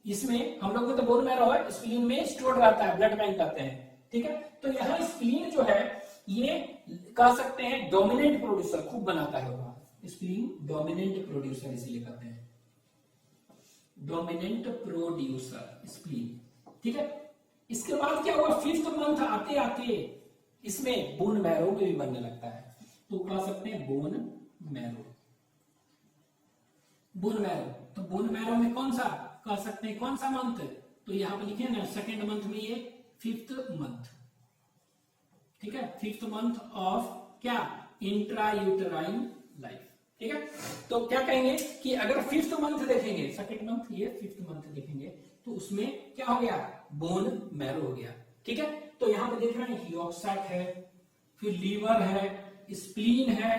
इसमें हम लोग को तो बोन मैरो है, स्प्लीन में स्टोर्ड रहता है, ब्लड बैंक कहते हैं। ठीक है, तो यहाँ स्प्लीन जो है ये कह सकते हैं डोमिनेंट प्रोड्यूसर, खूब बनाता है वहां, स्प्लीन डोमिनेंट प्रोड्यूसर इसलिए कहते हैं, डोमिनेंट प्रोड्यूसर स्प्लीन। ठीक है, इसके बाद क्या होगा, फिफ्थ मंथ आते आते इसमें बोन मैरो में भी बनने लगता है, तो कह सकते हैं बोन मैरो। बोन मैरो, तो बोन मैरो में कौन सा कह सकते हैं, कौन सा मंथ, तो यहां पर लिखे ना सेकेंड मंथ में ये फिफ्थ मंथ। ठीक है, फिफ्थ मंथ ऑफ क्या, इंट्रा यूटराइन लाइफ। ठीक है, तो क्या कहेंगे कि अगर फिफ्थ मंथ देखेंगे, सेकेंड मंथ ये फिफ्थ मंथ देखेंगे, तो उसमें क्या हो गया, बोन मैरो हो गया। ठीक है, तो यहां पर देख रहे हैं यॉर्क सैक है, फिर लीवर है, स्प्लीन है,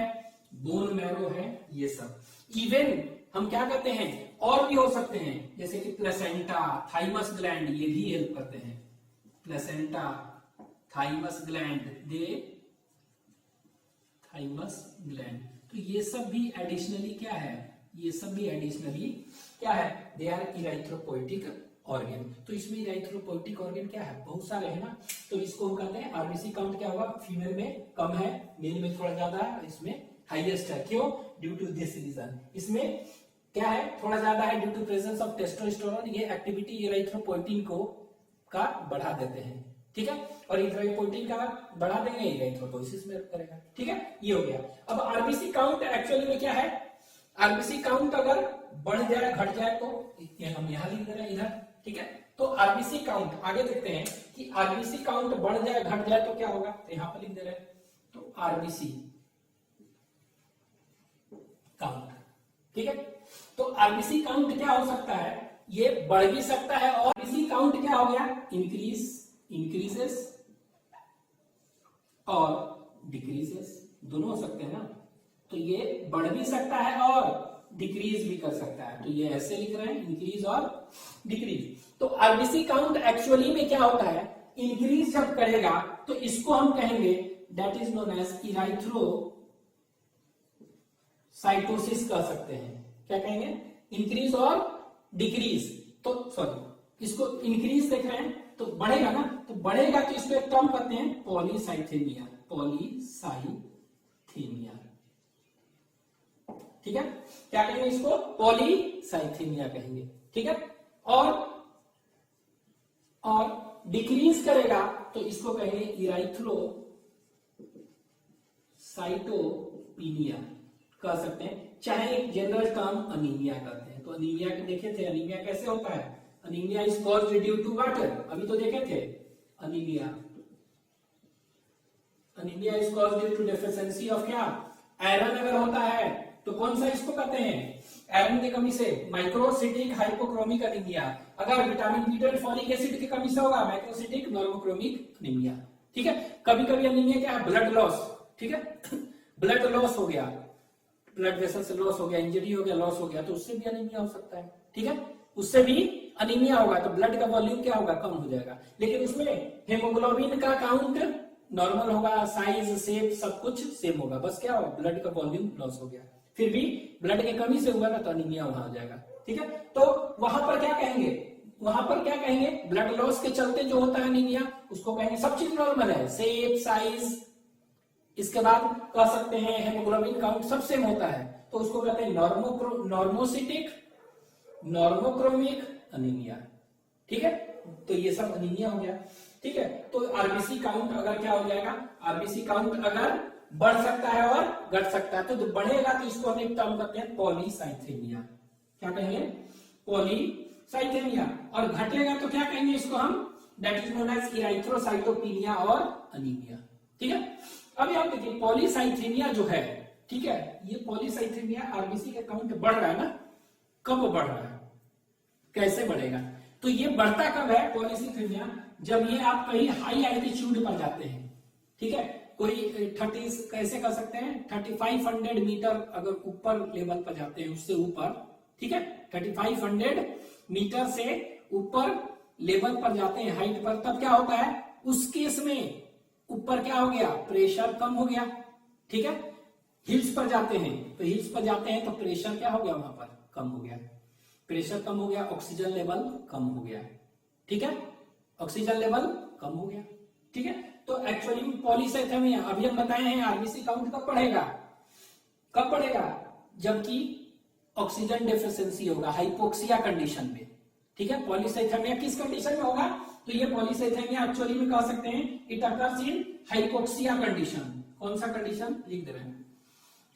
बोन मैरो है, ये सब। इवन हम क्या कहते हैं, और भी हो सकते हैं, जैसे कि प्लेसेंटा, थाइमस ग्लैंड, ये भी हेल्प करते हैं, प्लेसेंटा, थाइमस ग्लैंड, दे थाइमस ग्लैंड, तो ये सब भी एडिशनली क्या है, ये सब भी एडिशनली क्या है, दे आर इराइथ्रोपोइटिक ऑर्गन। तो इसमें इराइथ्रोपोइटिक ऑर्गन क्या है, बहुत सारे है ना, तो इसको हम कहते हैं आरबीसी काउंट क्या होगा, फीमेल में कम है, मेल में थोड़ा ज्यादा है, इसमें हाईएस्ट है। क्यों, ड्यू टू दिस रीजन, इसमें क्या है, थोड़ा ज्यादा है due to presence of testosterone, ये एक्टिविटी इराइथ्रोपोइटिन को का बढ़ा देते हैं। ठीक है। और इरिथ्रोपोइटिन का बढ़ा देंगे, इरिथ्रोपोइसिस में करेगा, ठीक है। ये हो गया। अब आरबीसी काउंट एक्चुअली में क्या है, आरबीसी काउंट अगर बढ़ जाए घट जाए तो ये हम यहां लिख दे रहे हैं इधर, ठीक है। तो आरबीसी काउंट आगे देखते हैं कि आरबीसी काउंट बढ़ जाए घट जाए तो क्या होगा, तो यहां पर लिख दे रहे हैं। तो आरबीसी काउंट, ठीक है। तो आरबीसी काउंट क्या हो सकता है, ये बढ़ भी सकता है, और आरबीसी काउंट क्या हो गया, इंक्रीजेस और डिक्रीजेस दोनों हो सकते हैं ना। तो ये बढ़ भी सकता है और डिक्रीज भी कर सकता है, तो ये ऐसे लिख रहे हैं, इंक्रीज और डिक्रीज। तो आरबीसी काउंट एक्चुअली में क्या होता है, इंक्रीज जब करेगा तो इसको हम कहेंगे दैट इज नोन एज इराइथ्रोसाइटोसिस कह सकते हैं। क्या कहेंगे, इंक्रीज और डिक्रीज। तो सॉरी, इसको इंक्रीज देख रहे हैं तो बढ़ेगा ना, तो बढ़ेगा तो इसको एक टर्म कहते हैं पॉलीसाइथेमिया, पॉलीसाइथेमिया, ठीक है। क्या कहेंगे इसको, पॉलीसाइथेमिया कहेंगे, ठीक है। और डिक्रीज करेगा तो इसको कहेंगे इराइथ्रोसाइटोपिनिया कह सकते हैं, चाहे एक जनरल टर्म अनीमिया कहते हैं। तो अनीमिया के देखे थे, अनीमिया कैसे होता है, anaemia is caused due to water, अभी तो देखे थे। Anaemia is caused due to deficiency of क्या, आयरन अगर होता है तो कौन सा इसको कहते हैं, आयरन की कमी से माइक्रोसिटिक हाइपोक्रोमिक अनीमिया। अगर विटामिन बी12 फॉलिक एसिड की कमी से होगा माइक्रोसिटिक नॉर्मोक्रोमिक अनीमिया, ठीक है। कभी कभी अनीमिया क्या है, ब्लड लॉस, ठीक है। ब्लड लॉस हो गया, ब्लड वेसल्स लॉस हो गया, इंजरी हो गया, लॉस हो गया, तो उससे भी अनीमिया हो सकता है, ठीक है। उससे भी अनीमिया होगा तो ब्लड का वॉल्यूम क्या होगा, कम हो जाएगा। लेकिन उसमें हेमोग्लोबिन का काउंट नॉर्मल होगा, साइज शेप सब कुछ सेम होगा, बस क्या होगा, ब्लड का वॉल्यूम लॉस हो गया। फिर भी ब्लड की कमी से हुआ ना तो अनीमिया वहां हो जाएगा, ठीक है। तो वहां पर क्या कहेंगे, ब्लड लॉस के चलते जो होता है अनीमिया, उसको कहेंगे सब चीज नॉर्मल है, शेप साइज, इसके बाद कह सकते हैं हेमोग्लोबिन काउंट सब सेम होता है, तो उसको कहते हैं नॉर्मोसिटिक नॉर्मोक्रोमिक अनीमिया, ठीक है। तो ये सब अनीमिया हो गया, ठीक है। तो आरबीसी काउंट अगर क्या हो जाएगा, आरबीसी काउंट अगर बढ़ सकता है और घट सकता है, तो बढ़ेगा तो इसको हम एक टर्म कहते हैं पॉलीसाइथेमिया। क्या कहेंगे, पॉलीसाइथेमिया। और घटेगा तो क्या कहेंगे इसको हम, दैट इज नोन एज इराइथ्रोसाइटोपिनिया और अनीमिया, ठीक है। अब यहां देखिए पॉलीसाइथेमिया जो है, ठीक है, ये पॉलीसाइथेमिया आरबीसी का काउंट बढ़ रहा है ना, कब बढ़ रहा है, कैसे बढ़ेगा, तो ये बढ़ता कब है पॉलीसाइथेमिया, जब ये आप कहीं हाई एल्टीट्यूड पर जाते हैं, ठीक है। कोई 30 कैसे कर सकते हैं, 3500 मीटर अगर ऊपर लेवल पर जाते हैं, उससे ऊपर, ठीक है, 3500 मीटर से ऊपर लेवल पर जाते हैं हाइट पर, तब क्या होता है, उस केस में ऊपर क्या हो गया, प्रेशर कम हो गया, ठीक है। हिल्स पर जाते हैं तो प्रेशर क्या हो गया, वहां पर कम हो गया, प्रेशर कम हो गया, ऑक्सीजन लेवल कम हो गया, ठीक है, ऑक्सीजन लेवल कम हो गया, ठीक है। तो एक्चुअली पॉलीसाइथेमिया अभी हम बताए हैं आरबीसी काउंट कब बढ़ेगा, जबकि ऑक्सीजन डेफिशिएंसी होगा, हाइपोक्सिया कंडीशन में, ठीक है। पॉलीसाइथेमिया किस कंडीशन में होगा, तो ये पॉलीसाइथेमिया एक्चुअली में कह सकते हैं it occurs in hypoxia condition. कौन सा कंडीशन लिख दे रहे हैं,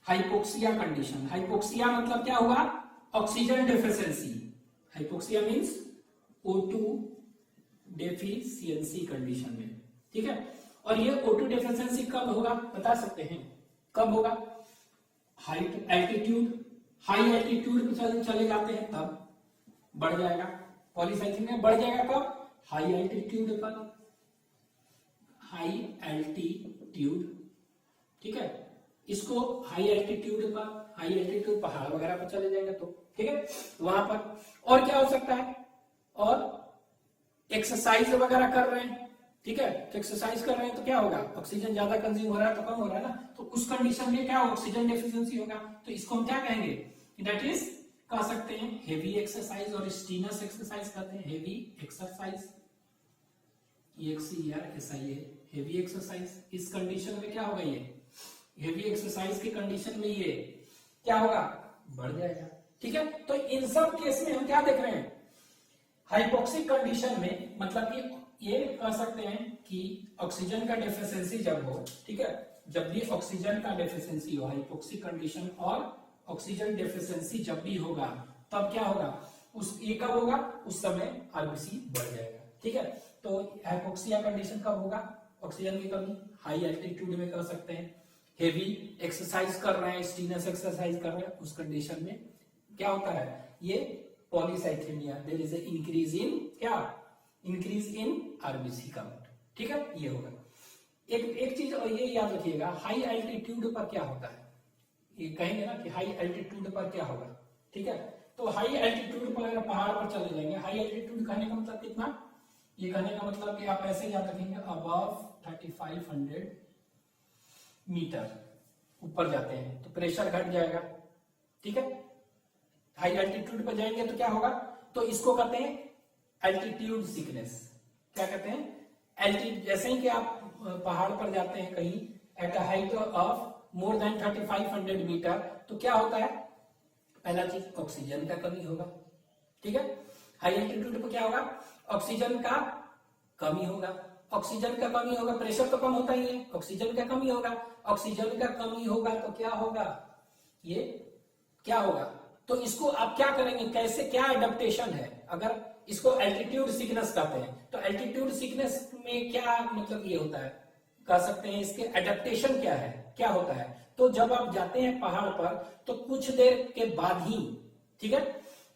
हाइपोक्सिया कंडीशन। हाइपोक्सिया मतलब क्या होगा, oxygen deficiency, hypoxia means O2 deficiency condition में, ठीक है। और ये O2 डेफिशिएंसी कब होगा, बता सकते हैं कब होगा, हाई एल्टीट्यूड पे चले जाते हैं तब बढ़ जाएगा, पॉलीसाइथेमिया बढ़ जाएगा कब, हाई एल्टीट्यूड पर, ठीक है। इसको हाई एल्टीट्यूड पहाड़ वगैरह पर चले जाएंगे तो, ठीक है, वहां पर। और क्या हो सकता है, और एक्सरसाइज वगैरह कर रहे हैं, ठीक है, तो एक्सरसाइज कर रहे हैं तो क्या होगा, ऑक्सीजन ज्यादा कंज्यूम हो रहा है तो कम हो रहा है ना, तो उस कंडीशन में क्या होगा, ऑक्सीजन डेफिशिएंसी होगा, तो इसको हम क्या कहेंगे, दैट इज कह सकते हैं हेवी एक्सरसाइज और स्टीनस एक्सरसाइज कहते हैं, हेवी एक्सरसाइज, हेवी एक्सरसाइज। इस कंडीशन में क्या होगा, ये हेवी एक्सरसाइज की कंडीशन में ये क्या होगा, बढ़ जाएगा, ठीक है। तो इन सब केस में हम क्या देख रहे हैं, हाइपोक्सिक कंडीशन में, मतलब कि ये कह सकते हैं कि ऑक्सीजन का डेफिशिएंसी जब हो, ठीक है, जब भी ऑक्सीजन का डेफिशिएंसी हो, हाइपोक्सिक कंडीशन और ऑक्सीजन डेफिशिएंसी जब भी होगा, तब क्या होगा, उस ये कब होगा, उस समय आरबीसी बढ़ जाएगा, ठीक है। तो हाइपोक्सिया कंडीशन कब होगा, ऑक्सीजन की कमी, हाई एल्टीट्यूड में कर सकते हैं, हेवी एक्सरसाइज कर रहे हैं, स्टीनस एक्सरसाइज कर रहे हैं, उस कंडीशन में क्या होता है, ये polycythaemia, there is a increase in क्या, इंक्रीज इन आरबीसी काउंट, ठीक है, ये होगा। एक चीज और ये याद रखिएगा, हाई एल्टीट्यूड पर क्या होता है, ये कहेंगे ना कि हाई एल्टीट्यूड पर क्या होगा, ठीक है। तो हाई एल्टीट्यूड पर अगर पहाड़ पर चले जाएंगे, हाई एल्टीट्यूड कहने का मतलब कितना, ये कहने का मतलब कि आप ऐसे याद रखेंगे, अबव 3500 मीटर ऊपर जाते हैं तो प्रेशर घट जाएगा, ठीक है। हाई एल्टीट्यूड पर जाएंगे तो क्या होगा, तो इसको कहते हैं एल्टीट्यूड सिकनेस। क्या कहते हैं, एल्टीट्यूड, जैसे ही कि आप पहाड़ पर जाते हैं कहीं at a height of more than 3500 metre, तो क्या होता है, पहला चीज ऑक्सीजन का कमी होगा, ठीक है। हाई एल्टीट्यूड पर क्या होगा, ऑक्सीजन का कमी होगा, ऑक्सीजन का कमी होगा, प्रेशर तो कम होता ही है, ऑक्सीजन का कमी होगा, ऑक्सीजन का कमी होगा तो क्या होगा, ये क्या होगा, तो इसको आप क्या करेंगे, कैसे, क्या एडेप्टेशन है, अगर इसको एल्टीट्यूड सिकनेस कहते हैं, तो एल्टीट्यूड सिकनेस में क्या मतलब ये होता है, कह सकते हैं इसके एडेप्टेशन क्या है, क्या होता है, तो जब आप जाते हैं पहाड़ पर तो कुछ देर के बाद ही, ठीक है,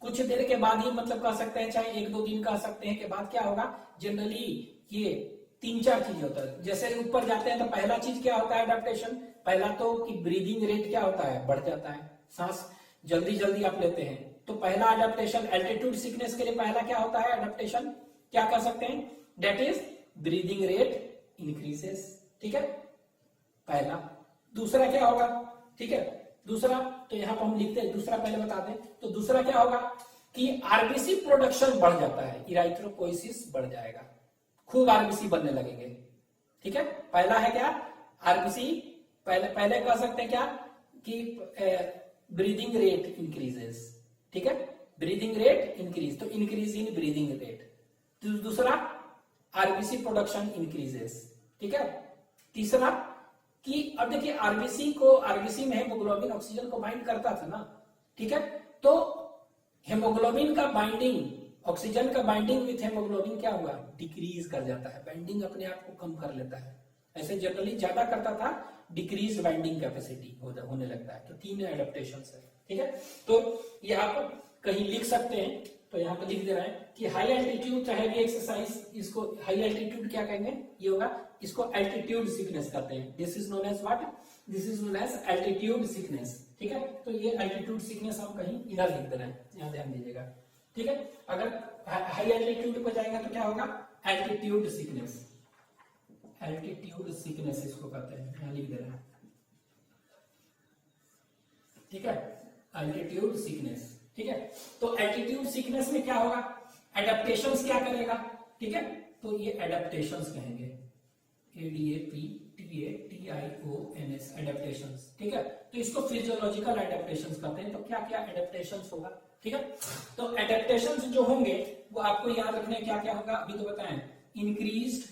कुछ देर के बाद ही, मतलब कह सकते हैं चाहे 1-2 दिन कह सकते हैं, के बाद क्या होगा, जनरली ये 3-4 चीज होता है। जैसे ऊपर जाते हैं तो पहला चीज क्या होता है एडेप्टेशन, पहला तो कि ब्रीदिंग रेट क्या होता है, बढ़ जाता है, सांस जल्दी जल्दी आप लेते हैं, तो पहला एडेप्टेशन एल्टीट्यूड सिकनेस के लिए पहला क्या होता है एडेप्टेशन, क्या कर सकते हैं, that is breathing rate increases, ठीक है, पहला। दूसरा क्या होगा, ठीक है, दूसरा तो यहां पर हम लिखते हैं, दूसरा पहले बता दें, तो दूसरा क्या होगा कि आरबीसी प्रोडक्शन बढ़ जाता है, इराइथ्रोपोइसिस बढ़ जाएगा, खूब आरबीसी बनने लगेंगे, ठीक है। पहला है क्या, आरबीसी, पहले कह सकते हैं क्या कि ब्रीदिंग रेट इंक्रीजेस, ठीक है, ब्रीदिंग रेट इंक्रीज, तो इंक्रीज इन ब्रीदिंग रेट। दूसरा आरबीसी प्रोडक्शन इंक्रीजेस, ठीक है। तीसरा कि अब देखिए आरबीसी में हेमोग्लोबिन ऑक्सीजन को बाइंड करता था ना, ठीक है, तो हेमोग्लोबिन का बाइंडिंग, ऑक्सीजन का बाइंडिंग विथ हेमोग्लोबिन क्या हुआ, डिक्रीज कर जाता है, बाइंडिंग अपने आप को कम कर लेता है, ऐसे जनरली ज्यादा करता था, डिक्रीज बाइंडिंग कैपेसिटी होने लगता है, तो 3 एडेप्टेशन है, ठीक है। तो ये आप कहीं लिख सकते हैं, तो यहाँ पे लिख दे रहा है कि हाई एल्टीट्यूड चाहे भी एक्सरसाइज, इसको हाई एल्टीट्यूड क्या कहेंगे, ये होगा, इसको एल्टीट्यूड सिकनेस कहते हैं, this is known as what, this is known as altitude sickness, ठीक है। तो ये एल्टीट्यूड सिकनेस हम कहीं इधर लिख दे रहे हैं, यहाँ ध्यान दीजिएगा, ठीक है। अगर हाई एल्टीट्यूड पर जाएगा तो क्या होगा, एल्टीट्यूड सिकनेस, एल्टीट्यूड सिकनेस इसको कहते हैं, यहाँ लिख दे रहे हैं, ठीक है, एल्टीट्यूड सिकनेस, ठीक है। तो एल्टीट्यूड सिकनेस में क्या होगा, एडेप्टेशंस क्या करेगा, ठीक है, तो ये एडेप्टेशंस कहेंगे, ADAPTATIONS, एडेप्टेशंस, ठीक है। तो इसको फिजियोलॉजिकल एडेप्टेशंस कहते हैं, तो क्या क्या एडेप्टेशंस होगा, ठीक है। तो एडेप्टेशंस जो होंगे वो आपको याद रखने क्या क्या होगा, अभी तो बताएं, इंक्रीज्ड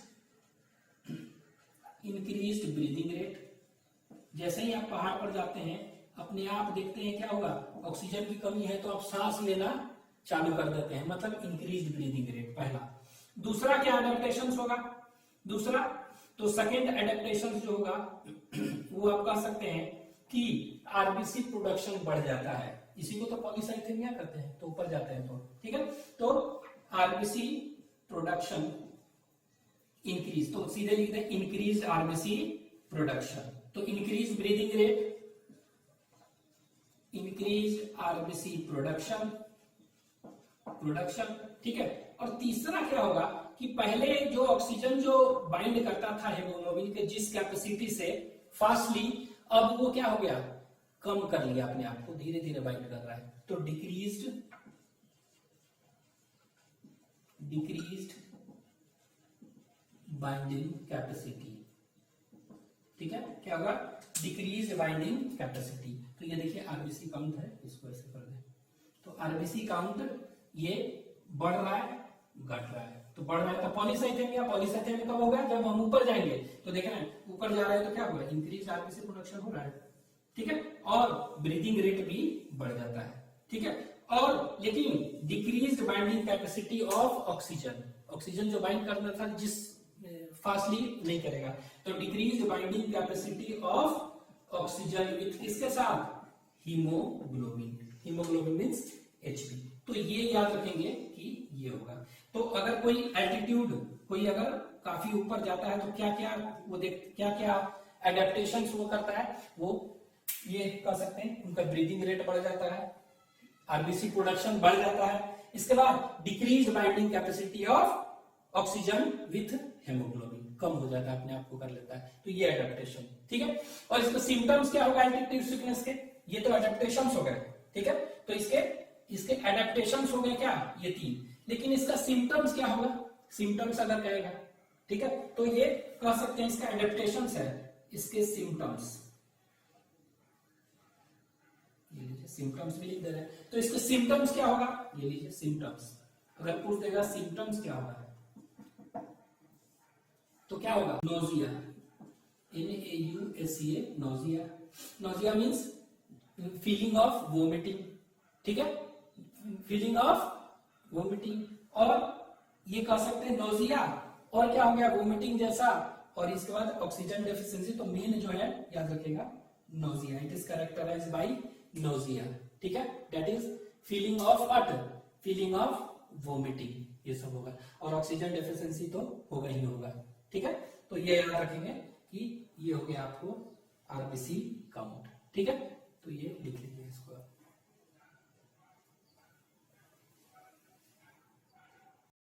ब्रीदिंग रेट, जैसे ही आप पहाड़ पर जाते हैं अपने आप देखते हैं क्या होगा, ऑक्सीजन की कमी है तो आप सांस लेना चालू कर देते हैं, मतलब इंक्रीज्ड ब्रीदिंग रेट, पहला। दूसरा क्या एडेप्टेशंस होगा, दूसरा तो सेकंड एडेप्टेशन जो होगा वो आप कह सकते हैं कि आरबीसी प्रोडक्शन बढ़ जाता है, इसी को तो पॉलीसाइथेमिया कहते हैं, तो ऊपर जाते हैं तो, ठीक है। तो आरबीसी प्रोडक्शन इंक्रीज, तो सीधे लिखते हैं इंक्रीज आरबीसी प्रोडक्शन, तो increase breathing rate, increase RBC production, ठीक है। और तीसरा क्या होगा कि पहले जो ऑक्सीजन जो बाइंड करता था हेमोग्लोबिन के जिस कैपेसिटी से फास्टली, अब वो क्या हो गया, कम कर लिया अपने आप को, धीरे धीरे बाइंड कर रहा है, तो डिक्रीज्ड बाइंडिंग कैपेसिटी, ठीक है, क्या होगा, डिक्रीज बाइंडिंग कैपेसिटी। तो ये देखिए आरबीसी काउंट है, इसको ऐसे कर दें, तो आरबीसी काउंट ये बढ़ रहा है, घट रहा है, तो बढ़ रहा है तो पॉलीसाइथेमिया। पॉलीसाइथेमिया कब होगा? जब हम ऊपर जाएंगे। तो देख रहे हैं ऊपर जा रहा है तो क्या होगा? इंक्रीज आरबीसी प्रोडक्शन हो रहा है, ठीक है, और ब्रीदिंग रेट भी बढ़ जाता है, ठीक है। और लेकिन decrease binding capacity of oxygen, oxygen जो बाइंड करना था जिस फास्टली नहीं करेगा, तो decrease binding capacity of oxygen with किसके साथ? हीमोग्लोबिन। Haemoglobin means HB. तो ये याद रखेंगे कि ये होगा। तो अगर कोई एल्टीट्यूड, कोई अगर काफी ऊपर जाता है तो क्या क्या वो देख, क्या क्या एडेप्टेशन वो करता है, वो ये कह सकते हैं। उनका ब्रीदिंग रेट बढ़ जाता है, आरबीसी प्रोडक्शन बढ़ जाता है, इसके बाद decrease binding capacity of oxygen with haemoglobin कम हो जाता है, अपने आप को कर लेता है। तो ये एडेप्टेशन, ठीक है। और इसका सिम्टम्स क्या होगा एल्टीट्यूड सिकनेस के? ये तो एडेप्टेशन हो गए, ठीक है। तो इसके एडेप्टेशन हो गए क्या? ये 3। लेकिन इसका सिम्टम्स क्या होगा? सिम्टम्स अगर कहेगा, ठीक है, तो ये कह सकते हैं इसका एडेप्टेशन है, इसके सिम्टम्स, ये लीजिए सिम्टम्स भी लिख दे रहे हैं। तो इसके सिम्टम्स क्या होगा? ये लीजिए सिम्टम्स। अगर पूछ देगा सिम्टम्स क्या होगा तो क्या होगा? Nausea, NAUSEA, nausea. Nausea means feeling of vomiting, ठीक है, फीलिंग ऑफ वोमिटिंग। और ये कह सकते हैं नोजिया, और क्या हो गया? वोमिटिंग जैसा। और इसके बाद ऑक्सीजन डेफिशिएंसी। तो मेन जो है याद रखेगा nausea, it is characterised by nausea, ठीक है, that is feeling of what? Feeling of vomiting, ये सब होगा। और ऑक्सीजन डेफिशिएंसी तो होगा ही होगा, ठीक है। तो ये याद रखेंगे कि ये हो गया आपको आरबीसी काउंट, ठीक है। तो ये लिख लीजिए इसको।